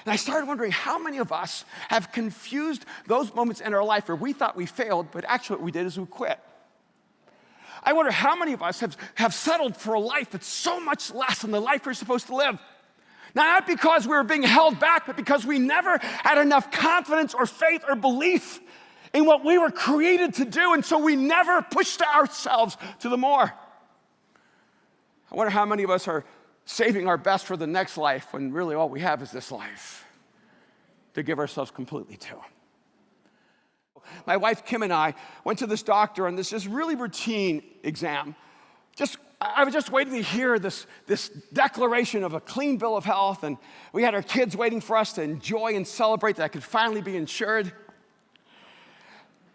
And I started wondering how many of us have confused those moments in our life where we thought we failed, but actually what we did is we quit. I wonder how many of us have settled for a life that's so much less than the life we're supposed to live. Now, not because we were being held back, but because we never had enough confidence or faith or belief in what we were created to do, and so we never pushed ourselves to the more. I wonder how many of us are saving our best for the next life when really all we have is this life to give ourselves completely to. My wife Kim and I went to this doctor on this just really routine exam. I was just waiting to hear this declaration of a clean bill of health, and we had our kids waiting for us to enjoy and celebrate that I could finally be insured.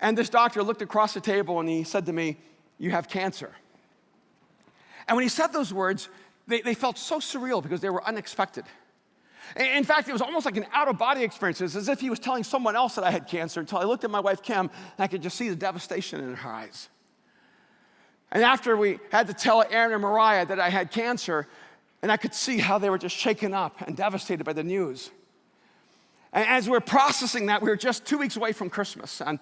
And this doctor looked across the table and he said to me, "You have cancer." And when he said those words, they felt so surreal because they were unexpected. In fact, it was almost like an out-of-body experience. It was as if he was telling someone else that I had cancer until I looked at my wife, Kim, and I could just see the devastation in her eyes. And after we had to tell Aaron and Mariah that I had cancer, and I could see how they were just shaken up and devastated by the news. And as we were processing that, we were just 2 weeks away from Christmas, and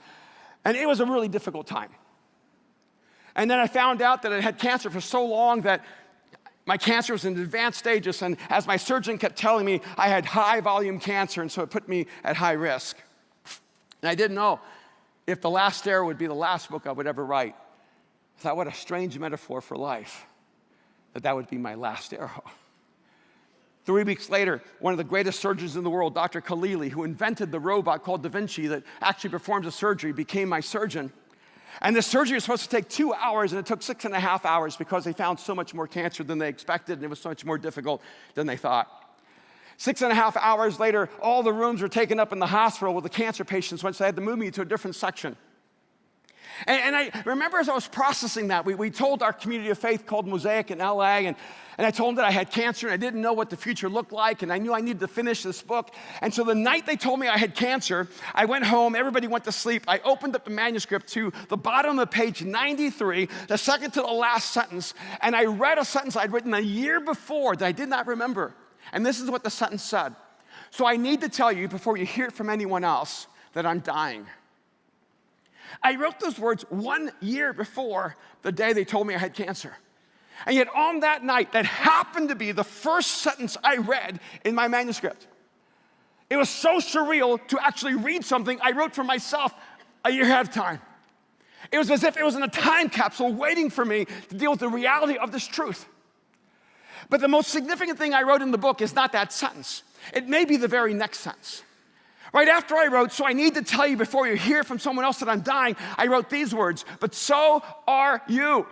it was a really difficult time. And then I found out that I had cancer for so long that my cancer was in advanced stages, and as my surgeon kept telling me, I had high volume cancer, and so it put me at high risk. And I didn't know if The Last Arrow would be the last book I would ever write. I thought, what a strange metaphor for life, that would be my last arrow. 3 weeks later, one of the greatest surgeons in the world, Dr. Khalili, who invented the robot called Da Vinci that actually performs the surgery, became my surgeon. And the surgery was supposed to take 2 hours, and it took 6.5 hours because they found so much more cancer than they expected, and it was so much more difficult than they thought. 6.5 hours later, all the rooms were taken up in the hospital with the cancer patients, once they had to move me to a different section. And I remember as I was processing that, we told our community of faith called Mosaic in LA, and I told them that I had cancer, and I didn't know what the future looked like, and I knew I needed to finish this book. And so the night they told me I had cancer, I went home, everybody went to sleep. I opened up the manuscript to the bottom of page 93, the second to the last sentence, and I read a sentence I'd written a year before that I did not remember. And this is what the sentence said. "So I need to tell you, before you hear it from anyone else, that I'm dying." I wrote those words 1 year before the day they told me I had cancer. And yet on that night, that happened to be the first sentence I read in my manuscript. It was so surreal to actually read something I wrote for myself a year ahead of time. It was as if it was in a time capsule waiting for me to deal with the reality of this truth. But the most significant thing I wrote in the book is not that sentence. It may be the very next sentence. Right after I wrote, "So I need to tell you before you hear from someone else that I'm dying," I wrote these words, "But so are you."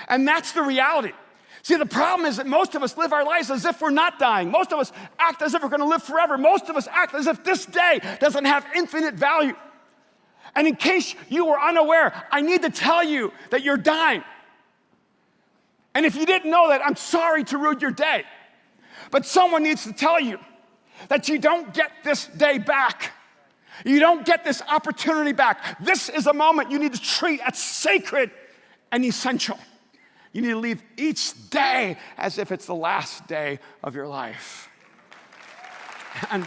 And that's the reality. See, the problem is that most of us live our lives as if we're not dying. Most of us act as if we're going to live forever. Most of us act as if this day doesn't have infinite value. And in case you were unaware, I need to tell you that you're dying. And if you didn't know that, I'm sorry to ruin your day. But someone needs to tell you that you don't get this day back. You don't get this opportunity back. This is a moment you need to treat as sacred and essential. You need to leave each day as if it's the last day of your life. And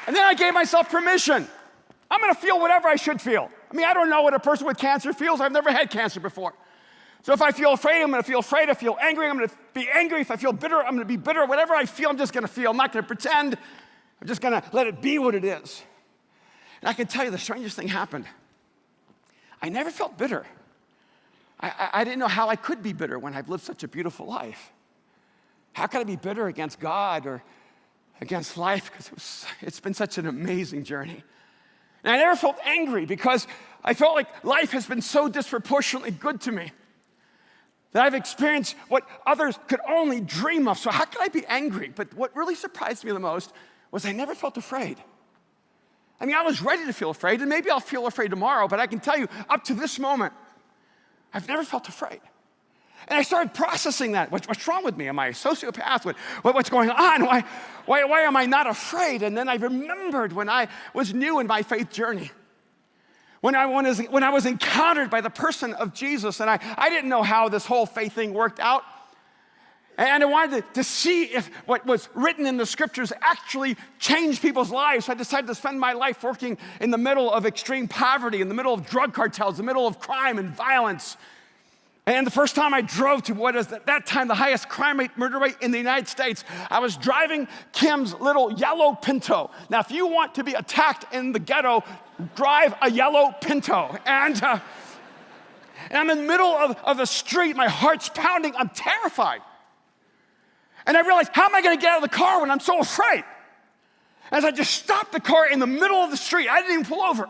then I gave myself permission. I'm going to feel whatever I should feel. I mean, I don't know what a person with cancer feels. I've never had cancer before. So if I feel afraid, I'm going to feel afraid. If I feel angry, I'm going to be angry. If I feel bitter, I'm going to be bitter. Whatever I feel, I'm just going to feel. I'm not going to pretend. I'm just going to let it be what it is. And I can tell you the strangest thing happened. I never felt bitter. I didn't know how I could be bitter when I've lived such a beautiful life. How could I be bitter against God or against life? Because it's been such an amazing journey. And I never felt angry because I felt like life has been so disproportionately good to me that I've experienced what others could only dream of. So how could I be angry? But what really surprised me the most was I never felt afraid. I mean, I was ready to feel afraid, and maybe I'll feel afraid tomorrow, but I can tell you, up to this moment, I've never felt afraid. And I started processing that. What's wrong with me? Am I a sociopath? What's going on? Why am I not afraid? And then I remembered when I was new in my faith journey. When I was encountered by the person of Jesus, and I didn't know how this whole faith thing worked out. And I wanted to see if what was written in the scriptures actually changed people's lives. So I decided to spend my life working in the middle of extreme poverty, in the middle of drug cartels, in the middle of crime and violence. And the first time I drove to what is at that time the highest crime rate, murder rate in the United States, I was driving Kim's little yellow Pinto. Now, if you want to be attacked in the ghetto, drive a yellow Pinto. And I'm in the middle of the street, my heart's pounding, I'm terrified. And I realized, how am I going to get out of the car when I'm so afraid? As I just stopped the car in the middle of the street, I didn't even pull over.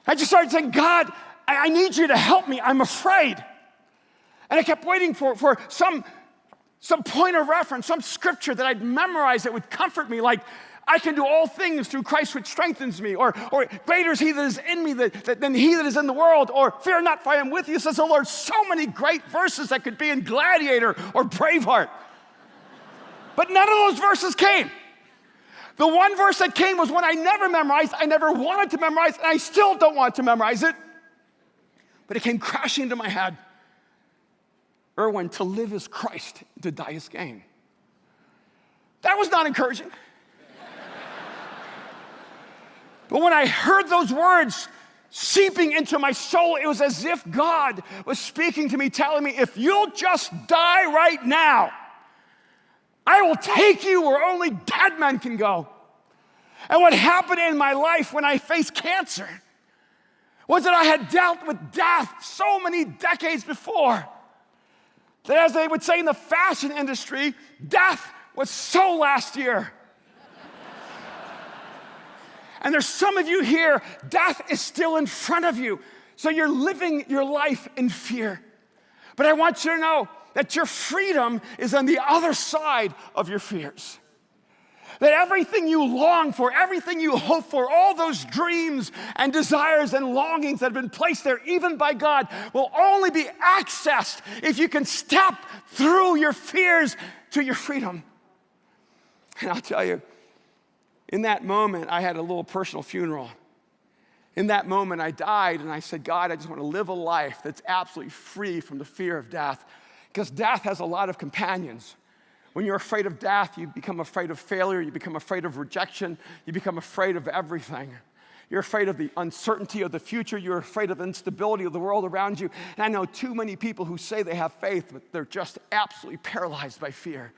I just started saying, God, I need you to help me. I'm afraid. And I kept waiting for some point of reference, some scripture that I'd memorize that would comfort me, like, I can do all things through Christ which strengthens me, or greater is he that is in me than he that is in the world, or fear not, for I am with you, says the Lord. So many great verses that could be in Gladiator or Braveheart. But none of those verses came. The one verse that came was one I never memorized, I never wanted to memorize, and I still don't want to memorize it. But it came crashing into my head. Erwin, to live is Christ, to die is gain. That was not encouraging. But when I heard those words seeping into my soul, it was as if God was speaking to me, telling me, if you'll just die right now, I will take you where only dead men can go. And what happened in my life when I faced cancer was that I had dealt with death so many decades before that, as they would say in the fashion industry, death was so last year. And there's some of you here, death is still in front of you. So you're living your life in fear. But I want you to know that your freedom is on the other side of your fears. That everything you long for, everything you hope for, all those dreams and desires and longings that have been placed there, even by God, will only be accessed if you can step through your fears to your freedom. And I'll tell you, in that moment, I had a little personal funeral. In that moment, I died, and I said, God, I just want to live a life that's absolutely free from the fear of death. Because death has a lot of companions. When you're afraid of death, you become afraid of failure, you become afraid of rejection, you become afraid of everything. You're afraid of the uncertainty of the future, you're afraid of the instability of the world around you. And I know too many people who say they have faith, but they're just absolutely paralyzed by fear.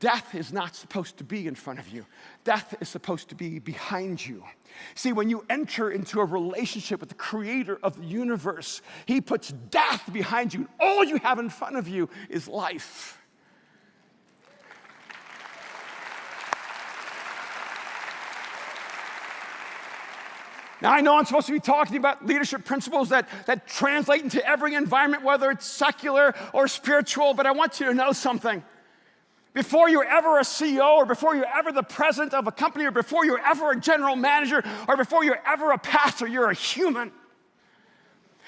Death is not supposed to be in front of you. Death is supposed to be behind you. See, when you enter into a relationship with the creator of the universe, he puts death behind you. All you have in front of you is life. Now, I know I'm supposed to be talking about leadership principles that translate into every environment, whether it's secular or spiritual, but I want you to know something. Before you're ever a CEO, or before you're ever the president of a company, or before you're ever a general manager, or before you're ever a pastor, you're a human.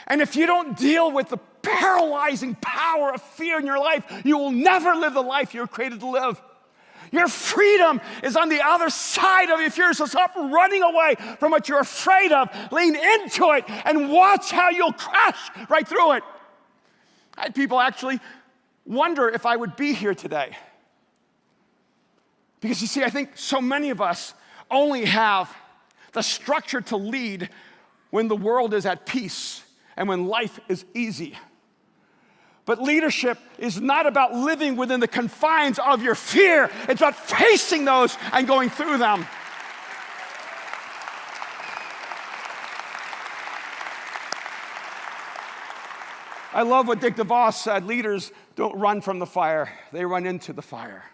And if you don't deal with the paralyzing power of fear in your life, you will never live the life you're created to live. Your freedom is on the other side of your fear, so stop running away from what you're afraid of. Lean into it and watch how you'll crash right through it. I had people actually wonder if I would be here today. Because you see, I think so many of us only have the structure to lead when the world is at peace and when life is easy. But leadership is not about living within the confines of your fear. It's about facing those and going through them. I love what Dick DeVos said. Leaders don't run from the fire. They run into the fire.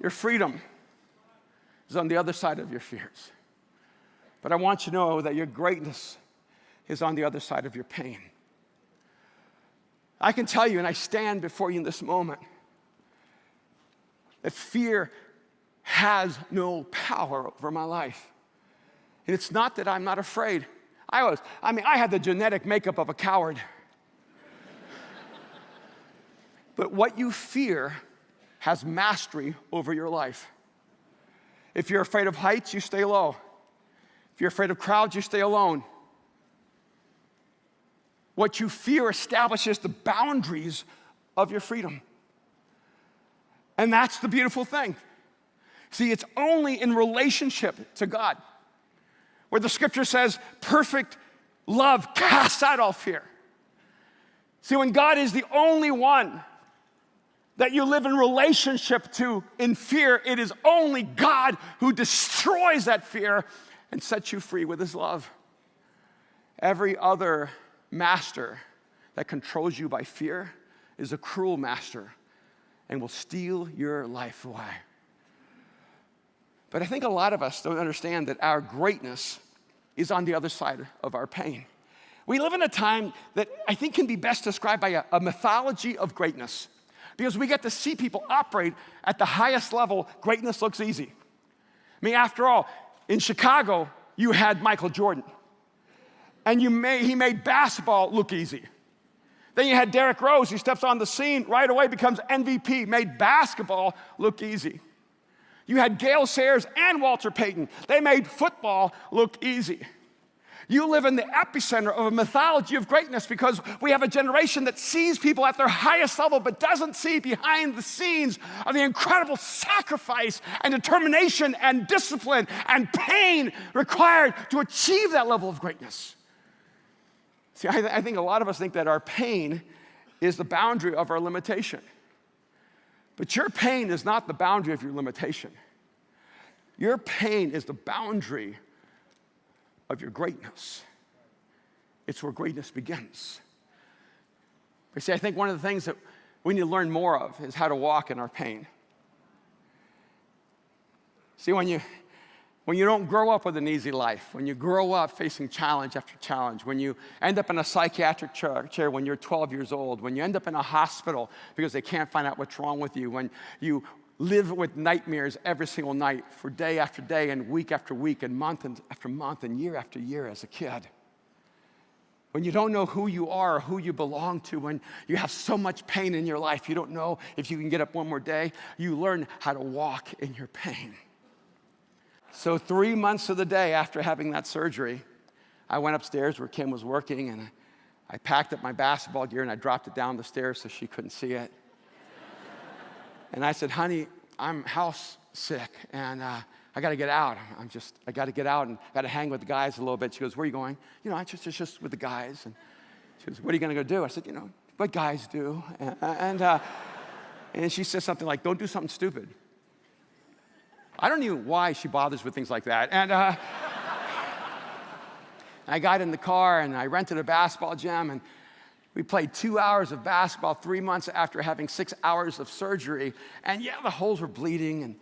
Your freedom is on the other side of your fears. But I want you to know that your greatness is on the other side of your pain. I can tell you, and I stand before you in this moment, that fear has no power over my life. And it's not that I'm not afraid. I had the genetic makeup of a coward. But what you fear has mastery over your life. If you're afraid of heights, you stay low. If you're afraid of crowds, you stay alone. What you fear establishes the boundaries of your freedom. And that's the beautiful thing. See, it's only in relationship to God where the scripture says perfect love casts out all fear. See, when God is the only one that you live in relationship to in fear, it is only God who destroys that fear and sets you free with his love. Every other master that controls you by fear is a cruel master and will steal your life away. But I think a lot of us don't understand that our greatness is on the other side of our pain. We live in a time that I think can be best described by a mythology of greatness, because we get to see people operate at the highest level. Greatness looks easy. I mean, after all, in Chicago, you had Michael Jordan, and he made basketball look easy. Then you had Derrick Rose, who steps on the scene, right away becomes MVP, made basketball look easy. You had Gale Sayers and Walter Payton. They made football look easy. You live in the epicenter of a mythology of greatness because we have a generation that sees people at their highest level but doesn't see behind the scenes of the incredible sacrifice and determination and discipline and pain required to achieve that level of greatness. See, I think a lot of us think that our pain is the boundary of our limitation. But your pain is not the boundary of your limitation. Your pain is the boundary of your greatness. It's where greatness begins. But see, I think one of the things that we need to learn more of is how to walk in our pain. See, when you don't grow up with an easy life, when you grow up facing challenge after challenge, when you end up in a psychiatric chair when you're 12 years old, when you end up in a hospital because they can't find out what's wrong with you, when you live with nightmares every single night for day after day and week after week and month after month and year after year as a kid, when you don't know who you are or who you belong to, when you have so much pain in your life, you don't know if you can get up one more day, you learn how to walk in your pain. So 3 months of the day after having that surgery, I went upstairs where Kim was working, and I packed up my basketball gear and I dropped it down the stairs so she couldn't see it. And I said, honey, I'm house sick and I got to get out. I got to get out and got to hang with the guys a little bit. She goes, where are you going? You know, it's just with the guys. And she goes, what are you going to go do? I said, you know, what guys do. And she says something like, don't do something stupid. I don't know why she bothers with things like that. And I got in the car and I rented a basketball gym and we played 2 hours of basketball 3 months after having 6 hours of surgery. And yeah, the holes were bleeding.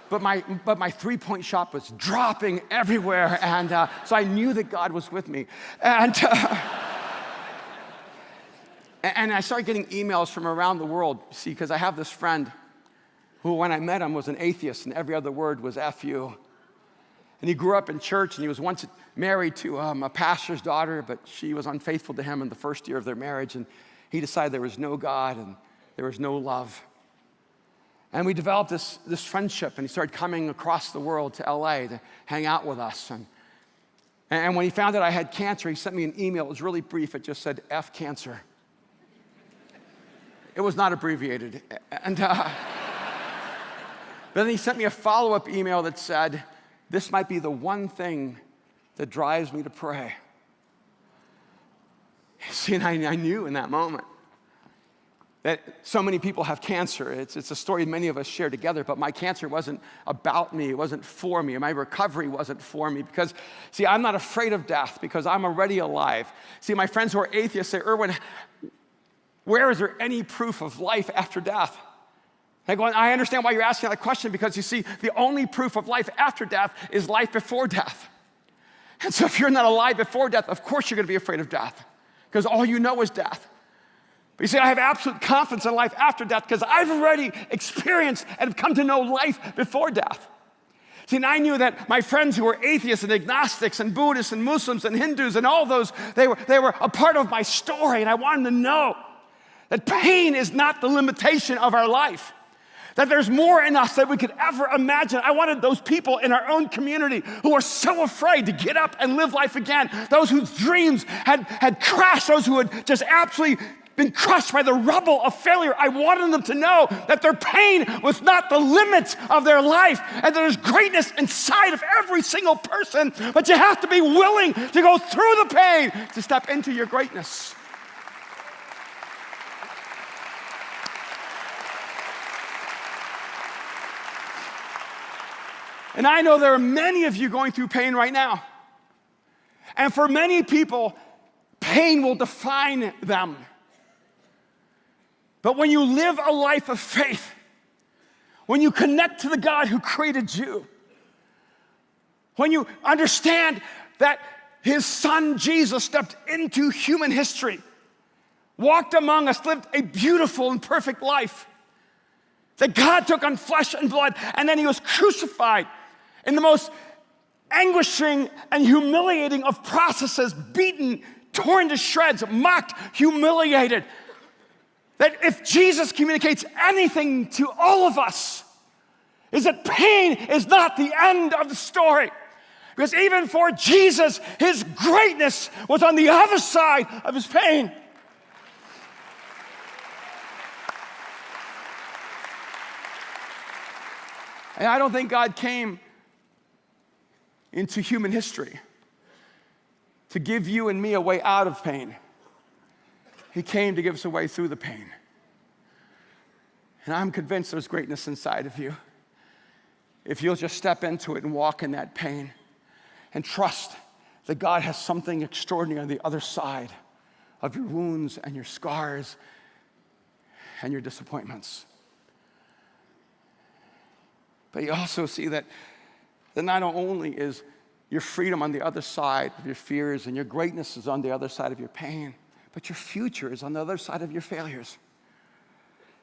But my three-point shot was dropping everywhere. And so I knew that God was with me. And I started getting emails from around the world, see, because I have this friend who, when I met him, was an atheist, and every other word was F you. And he grew up in church, and he was once married to a pastor's daughter, but she was unfaithful to him in the first year of their marriage, and he decided there was no God and there was no love. And we developed this friendship, and he started coming across the world to LA to hang out with us. And when he found out I had cancer, he sent me an email. It was really brief. It just said, F cancer. It was not abbreviated. And but then he sent me a follow-up email that said, this might be the one thing that drives me to pray. See, and I knew in that moment that so many people have cancer. It's a story many of us share together, but my cancer wasn't about me. It wasn't for me. My recovery wasn't for me because, see, I'm not afraid of death because I'm already alive. See, my friends who are atheists say, Erwin, where is there any proof of life after death? I go, I understand why you're asking that question because you see, the only proof of life after death is life before death. And so if you're not alive before death, of course you're going to be afraid of death because all you know is death. But you see, I have absolute confidence in life after death because I've already experienced and have come to know life before death. See, and I knew that my friends who were atheists and agnostics and Buddhists and Muslims and Hindus and all those, they were a part of my story, and I wanted them to know that pain is not the limitation of our life. That there's more in us than we could ever imagine. I wanted those people in our own community who are so afraid to get up and live life again, those whose dreams had crashed, those who had just absolutely been crushed by the rubble of failure. I wanted them to know that their pain was not the limits of their life, and that there's greatness inside of every single person, but you have to be willing to go through the pain to step into your greatness. And I know there are many of you going through pain right now. And for many people, pain will define them. But when you live a life of faith, when you connect to the God who created you, when you understand that his son Jesus stepped into human history, walked among us, lived a beautiful and perfect life, that God took on flesh and blood, and then he was crucified in the most anguishing and humiliating of processes, beaten, torn to shreds, mocked, humiliated. That if Jesus communicates anything to all of us, is that pain is not the end of the story. Because even for Jesus, his greatness was on the other side of his pain. And I don't think God came into human history to give you and me a way out of pain. He came to give us a way through the pain. And I'm convinced there's greatness inside of you if you'll just step into it and walk in that pain and trust that God has something extraordinary on the other side of your wounds and your scars and your disappointments. But you also see that not only is your freedom on the other side of your fears and your greatness is on the other side of your pain, but your future is on the other side of your failures.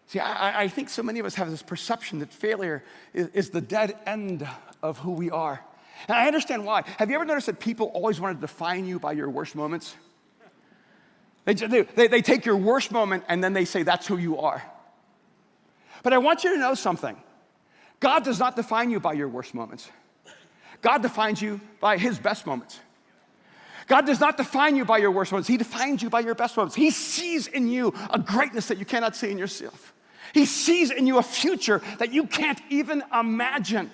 See, I think so many of us have this perception that failure is the dead end of who we are. And I understand why. Have you ever noticed that people always want to define you by your worst moments? They take your worst moment and then they say that's who you are. But I want you to know something. God does not define you by your worst moments. God defines you by his best moments. God does not define you by your worst moments. He defines you by your best moments. He sees in you a greatness that you cannot see in yourself. He sees in you a future that you can't even imagine.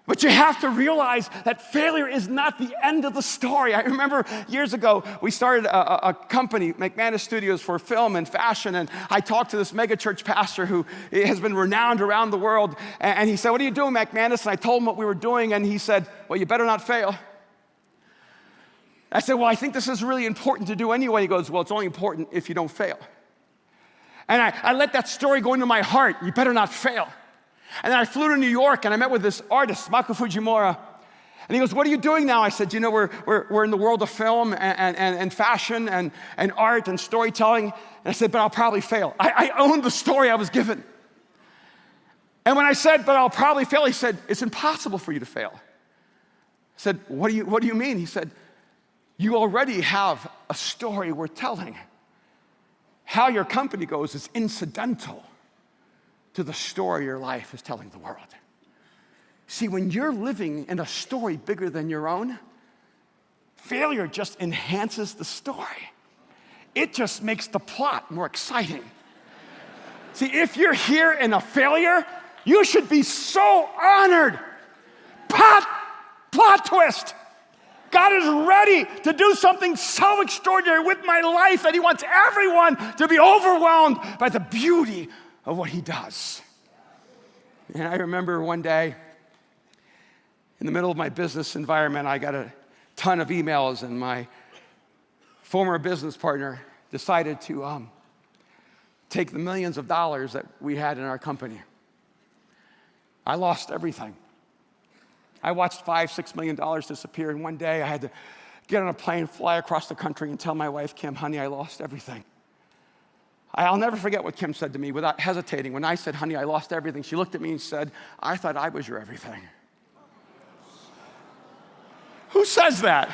But you have to realize that failure is not the end of the story. I remember years ago, we started a company, McManus Studios, for film and fashion, and I talked to this megachurch pastor who has been renowned around the world, and he said, "What are you doing, McManus?" And I told him what we were doing, and he said, "Well, you better not fail." I said, "Well, I think this is really important to do anyway." He goes, "Well, it's only important if you don't fail." And I let that story go into my heart. You better not fail. And then I flew to New York and I met with this artist, Mako Fujimura. And he goes, "What are you doing now?" I said, "You know, we're in the world of film and fashion and art and storytelling." And I said, "But I'll probably fail." I owned the story I was given. And when I said, "But I'll probably fail," he said, "It's impossible for you to fail." I said, what do you mean?" He said, "You already have a story worth telling. How your company goes is incidental to the story your life is telling the world." See, when you're living in a story bigger than your own, failure just enhances the story. It just makes the plot more exciting. See, if you're here in a failure, you should be so honored. Plot twist. God is ready to do something so extraordinary with my life that he wants everyone to be overwhelmed by the beauty of what he does. And I remember one day, in the middle of my business environment, I got a ton of emails, and my former business partner decided to take the millions of dollars that we had in our company. I lost everything. I watched $5-6 million disappear, and one day I had to get on a plane, fly across the country, and tell my wife, Kim, "Honey, I lost everything." I'll never forget what Kim said to me without hesitating. When I said, "Honey, I lost everything," she looked at me and said, "I thought I was your everything." Who says that?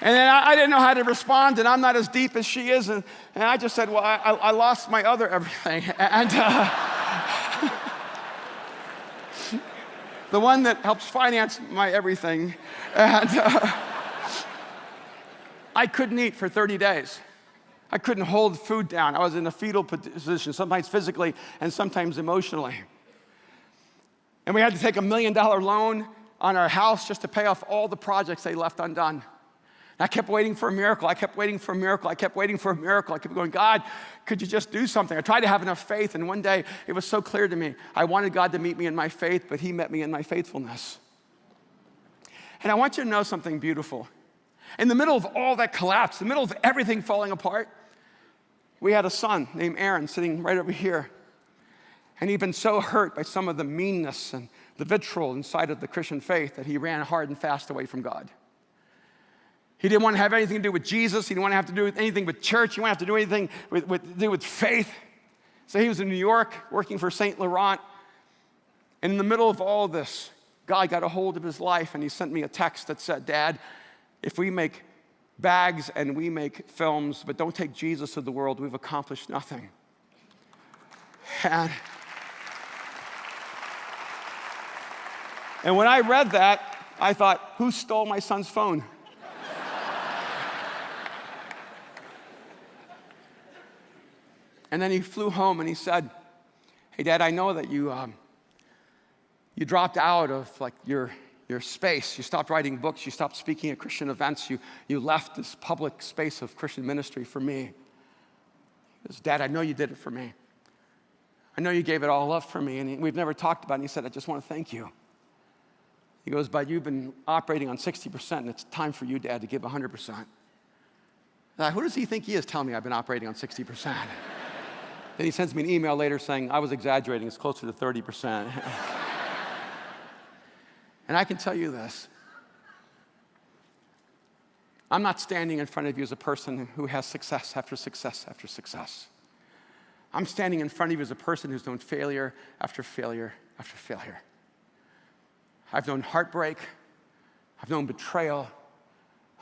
And then I didn't know how to respond, and I'm not as deep as she is. And I just said, well, I lost my other everything. And the one that helps finance my everything. And I couldn't eat for 30 days. I couldn't hold food down. I was in a fetal position, sometimes physically and sometimes emotionally. And we had to take $1 million loan on our house just to pay off all the projects they left undone. And I kept waiting for a miracle. I kept waiting for a miracle. I kept waiting for a miracle. I kept going, God, could you just do something? I tried to have enough faith, and one day it was so clear to me. I wanted God to meet me in my faith, but he met me in my faithfulness. And I want you to know something beautiful. In the middle of all that collapse, in the middle of everything falling apart, we had a son named Aaron sitting right over here. And he'd been so hurt by some of the meanness and the vitriol inside of the Christian faith that he ran hard and fast away from God. He didn't want to have anything to do with Jesus. He didn't want to have to do with anything with church. He didn't want to have to do anything to do with faith. So he was in New York working for St. Laurent. And in the middle of all this, God got a hold of his life, and he sent me a text that said, Dad, if we make bags and we make films, but don't take Jesus to the world, we've accomplished nothing. And when I read that, I thought, who stole my son's phone? And then he flew home and he said, hey, Dad, I know that you dropped out of like your space. You stopped writing books. You stopped speaking at Christian events. You left this public space of Christian ministry for me. He goes, Dad, I know you did it for me. I know you gave it all up for me. And we've never talked about it. And he said, I just want to thank you. He goes, but you've been operating on 60%, and it's time for you, Dad, to give 100%. Who does he think he is telling me I've been operating on 60%? Then he sends me an email later saying, I was exaggerating, it's closer to 30%. And I can tell you this. I'm not standing in front of you as a person who has success after success after success. I'm standing in front of you as a person who's known failure after failure after failure. I've known heartbreak. I've known betrayal.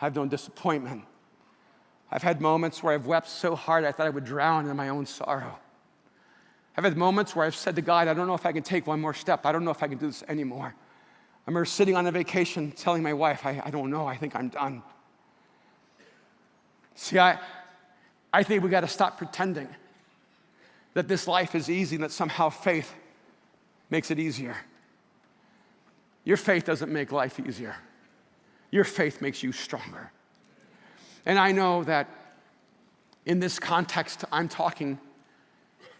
I've known disappointment. I've had moments where I've wept so hard I thought I would drown in my own sorrow. I've had moments where I've said to God, I don't know if I can take one more step. I don't know if I can do this anymore. I remember sitting on a vacation telling my wife, I don't know, I think I'm done. See, I think we got to stop pretending that this life is easy and that somehow faith makes it easier. Your faith doesn't make life easier. Your faith makes you stronger. And I know that in this context, I'm talking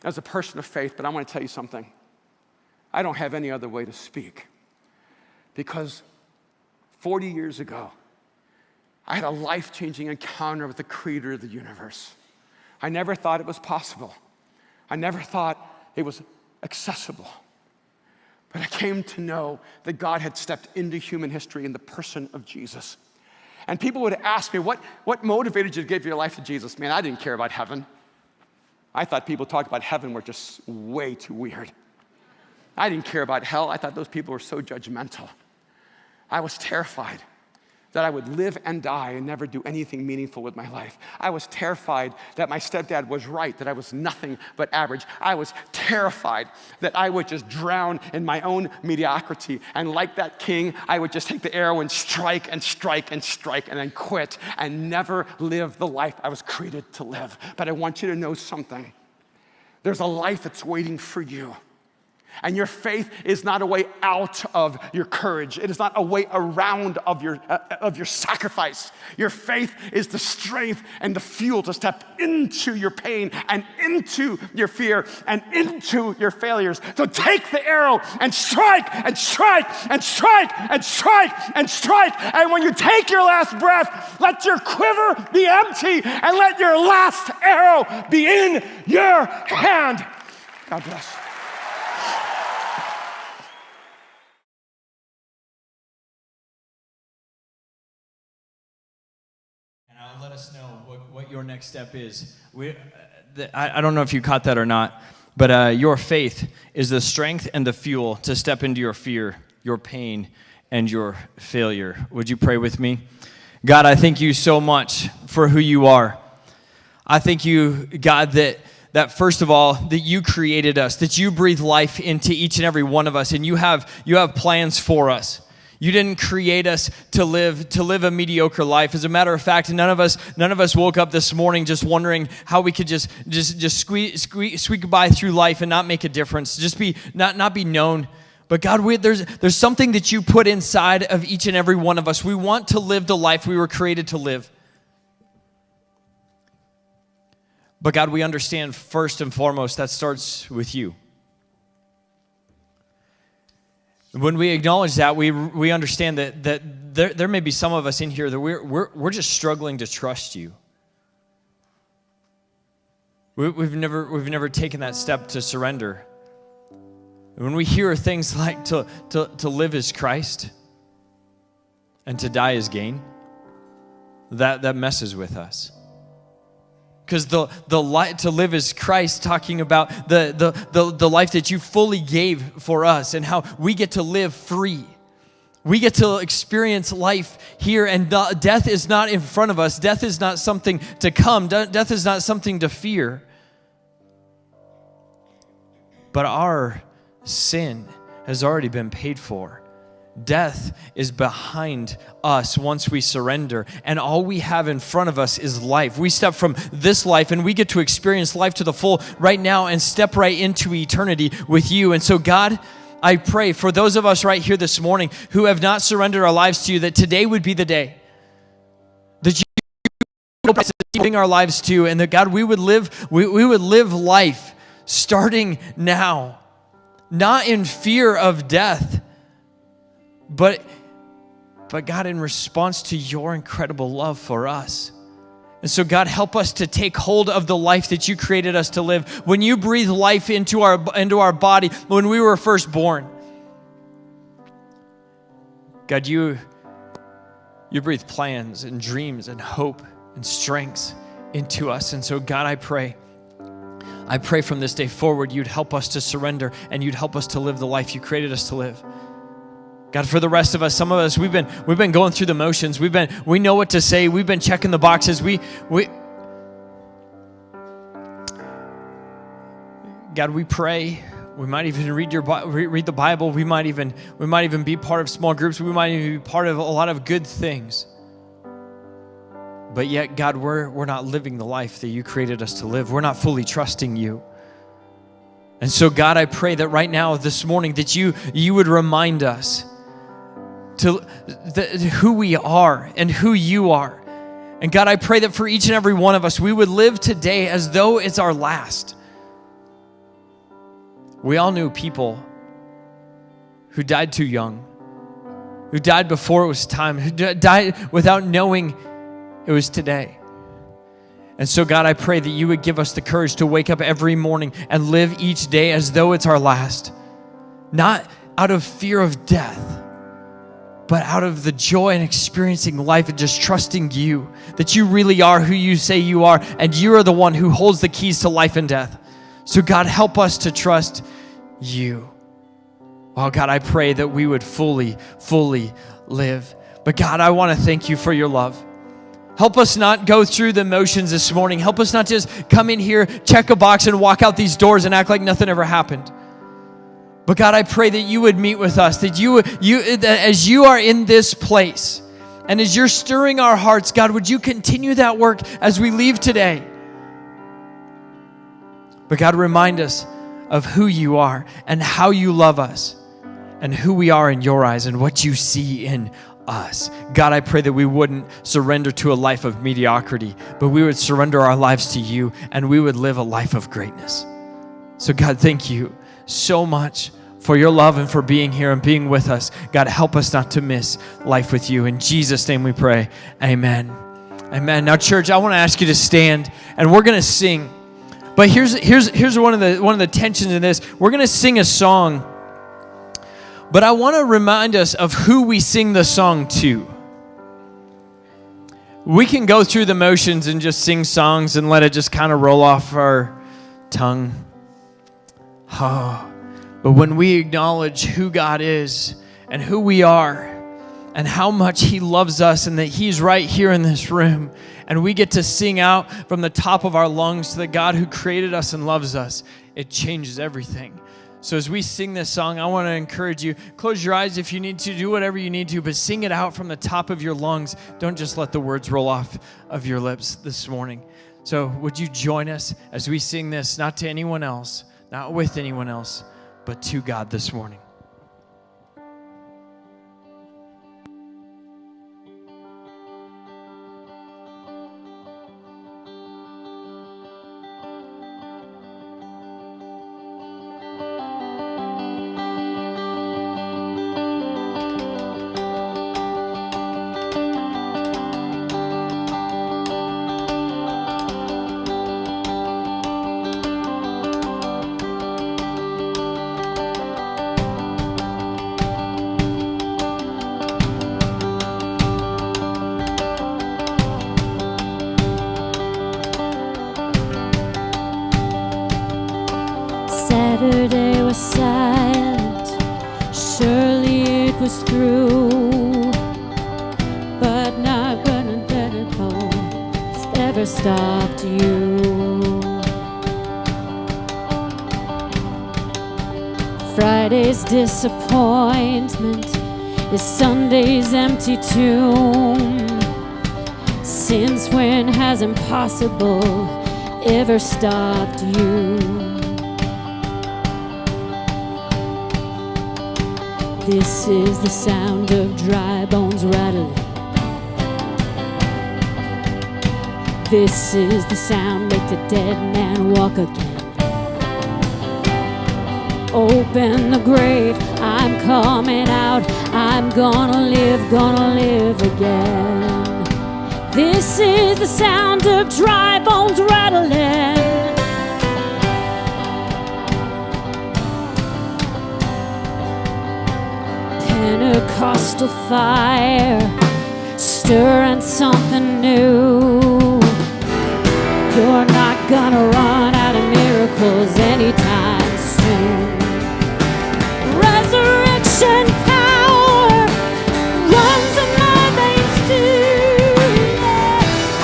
as a person of faith, but I want to tell you something. I don't have any other way to speak. Because 40 years ago, I had a life-changing encounter with the creator of the universe. I never thought it was possible. I never thought it was accessible. But I came to know that God had stepped into human history in the person of Jesus. And people would ask me, what motivated you to give your life to Jesus? Man, I didn't care about heaven. I thought people talked about heaven were just way too weird. I didn't care about hell. I thought those people were so judgmental. I was terrified that I would live and die and never do anything meaningful with my life. I was terrified that my stepdad was right, that I was nothing but average. I was terrified that I would just drown in my own mediocrity. And like that king, I would just take the arrow and strike and strike and strike and then quit and never live the life I was created to live. But I want you to know something. There's a life that's waiting for you. And your faith is not a way out of your courage. It is not a way around of your sacrifice. Your faith is the strength and the fuel to step into your pain and into your fear and into your failures. So take the arrow and strike and strike and strike and strike and strike. And when you take your last breath, let your quiver be empty and let your last arrow be in your hand. God bless. Let us know what your next step is. I don't know if you caught that or not, but your faith is the strength and the fuel to step into your fear, your pain, and your failure. Would you pray with me? God, I thank you so much for who you are. I thank you, God, that first of all, that you created us, that you breathe life into each and every one of us, and you have plans for us. You didn't create us to live a mediocre life. As a matter of fact, none of us woke up this morning just wondering how we could just squeak by through life and not make a difference, not be known. But God, there's something that you put inside of each and every one of us. We want to live the life we were created to live. But God, we understand first and foremost that starts with you. When we acknowledge that, we understand that there may be some of us in here that we're just struggling to trust you. We've never taken that step to surrender. When we hear things like to live as Christ and to die as gain, that messes with us. Because the life to live as Christ, talking about the life that you fully gave for us and how we get to live free. We get to experience life here, and death is not in front of us. Death is not something to come. Death is not something to fear. But our sin has already been paid for. Death is behind us once we surrender, and all we have in front of us is life. We step from this life and we get to experience life to the full right now and step right into eternity with you. And so God, I pray for those of us right here this morning who have not surrendered our lives to you, that today would be the day that you would giving our lives to, and that God, we would live life starting now, not in fear of death, but God, in response to your incredible love for us. And so God, help us to take hold of the life that you created us to live. When you breathe life into our body, when we were first born, God, you breathe plans and dreams and hope and strength into us. And so God, I pray from this day forward, you'd help us to surrender and you'd help us to live the life you created us to live. God, for the rest of us, some of us, we've been going through the motions. We know what to say. We've been checking the boxes. God, we pray. We might even read the Bible. We might even be part of small groups. We might even be part of a lot of good things. But yet, God, we're not living the life that you created us to live. We're not fully trusting you. And so, God, I pray that right now, this morning, that you would remind us who we are and who you are. And God, I pray that for each and every one of us, we would live today as though it's our last. We all knew people who died too young, who died before it was time, who died without knowing it was today. And so, God, I pray that you would give us the courage to wake up every morning and live each day as though it's our last. Not out of fear of death, but out of the joy and experiencing life and just trusting you, that you really are who you say you are, and you are the one who holds the keys to life and death. So, God, help us to trust you. Oh, God, I pray that we would fully live. But, God, I want to thank you for your love. Help us not go through the motions this morning. Help us not just come in here, check a box, and walk out these doors and act like nothing ever happened. But God, I pray that you would meet with us, that that as you are in this place, and as you're stirring our hearts, God, would you continue that work as we leave today? But God, remind us of who you are and how you love us and who we are in your eyes and what you see in us. God, I pray that we wouldn't surrender to a life of mediocrity, but we would surrender our lives to you and we would live a life of greatness. So God, thank you so much for your love and for being here and being with us. God, help us not to miss life with you. In Jesus' name we pray, amen. Amen. Now, church, I want to ask you to stand and we're going to sing. But here's one of the tensions in this. We're going to sing a song, but I want to remind us of who we sing the song to. We can go through the motions and just sing songs and let it just kind of roll off our tongue. Oh. But when we acknowledge who God is and who we are and how much he loves us and that he's right here in this room. And we get to sing out from the top of our lungs to the God who created us and loves us. It changes everything. So as we sing this song, I want to encourage you, close your eyes if you need to, do whatever you need to, but sing it out from the top of your lungs. Don't just let the words roll off of your lips this morning. So would you join us as we sing this, not to anyone else, not with anyone else, but to God this morning. Saturday was silent, surely it was through, but not gonna let it go, it's never stopped you. Friday's disappointment is Sunday's empty tomb. Since when has impossible ever stopped you? This is the sound of dry bones rattling. This is the sound make the dead man walk again. Open the grave, I'm coming out. I'm gonna live again. This is the sound of dry bones rattling. Pentecostal fire, stirring something new. You're not gonna run out of miracles anytime soon. Resurrection power runs in my veins too. Yeah,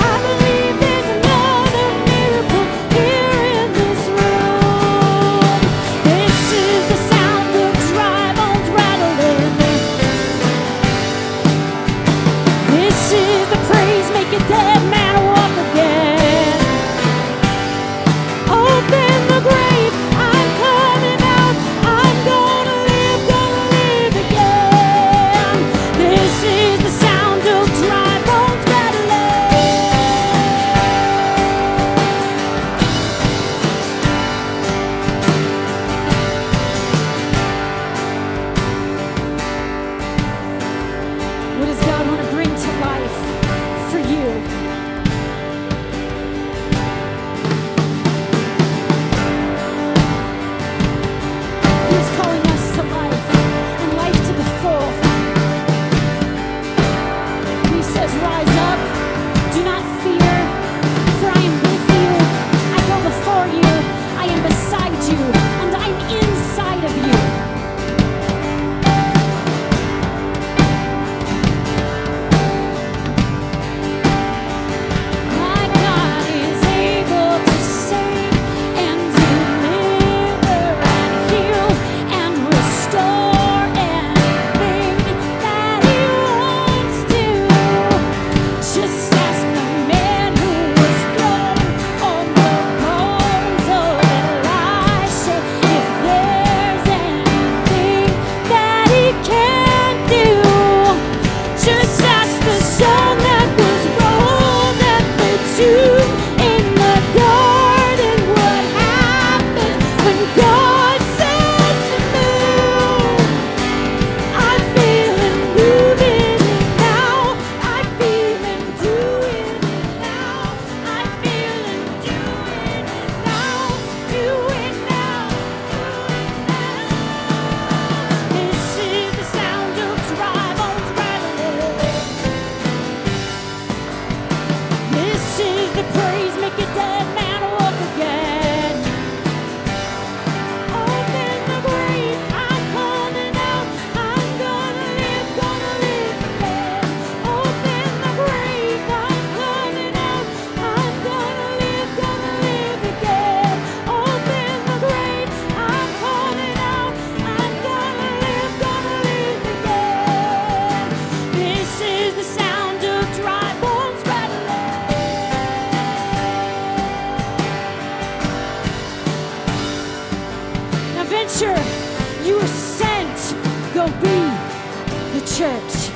I believe there's another miracle here in this room. This is the sound of dry bones rattling. This is the praise make a dead man walk again. Open the grave. Venture, you are sent. Go be the church.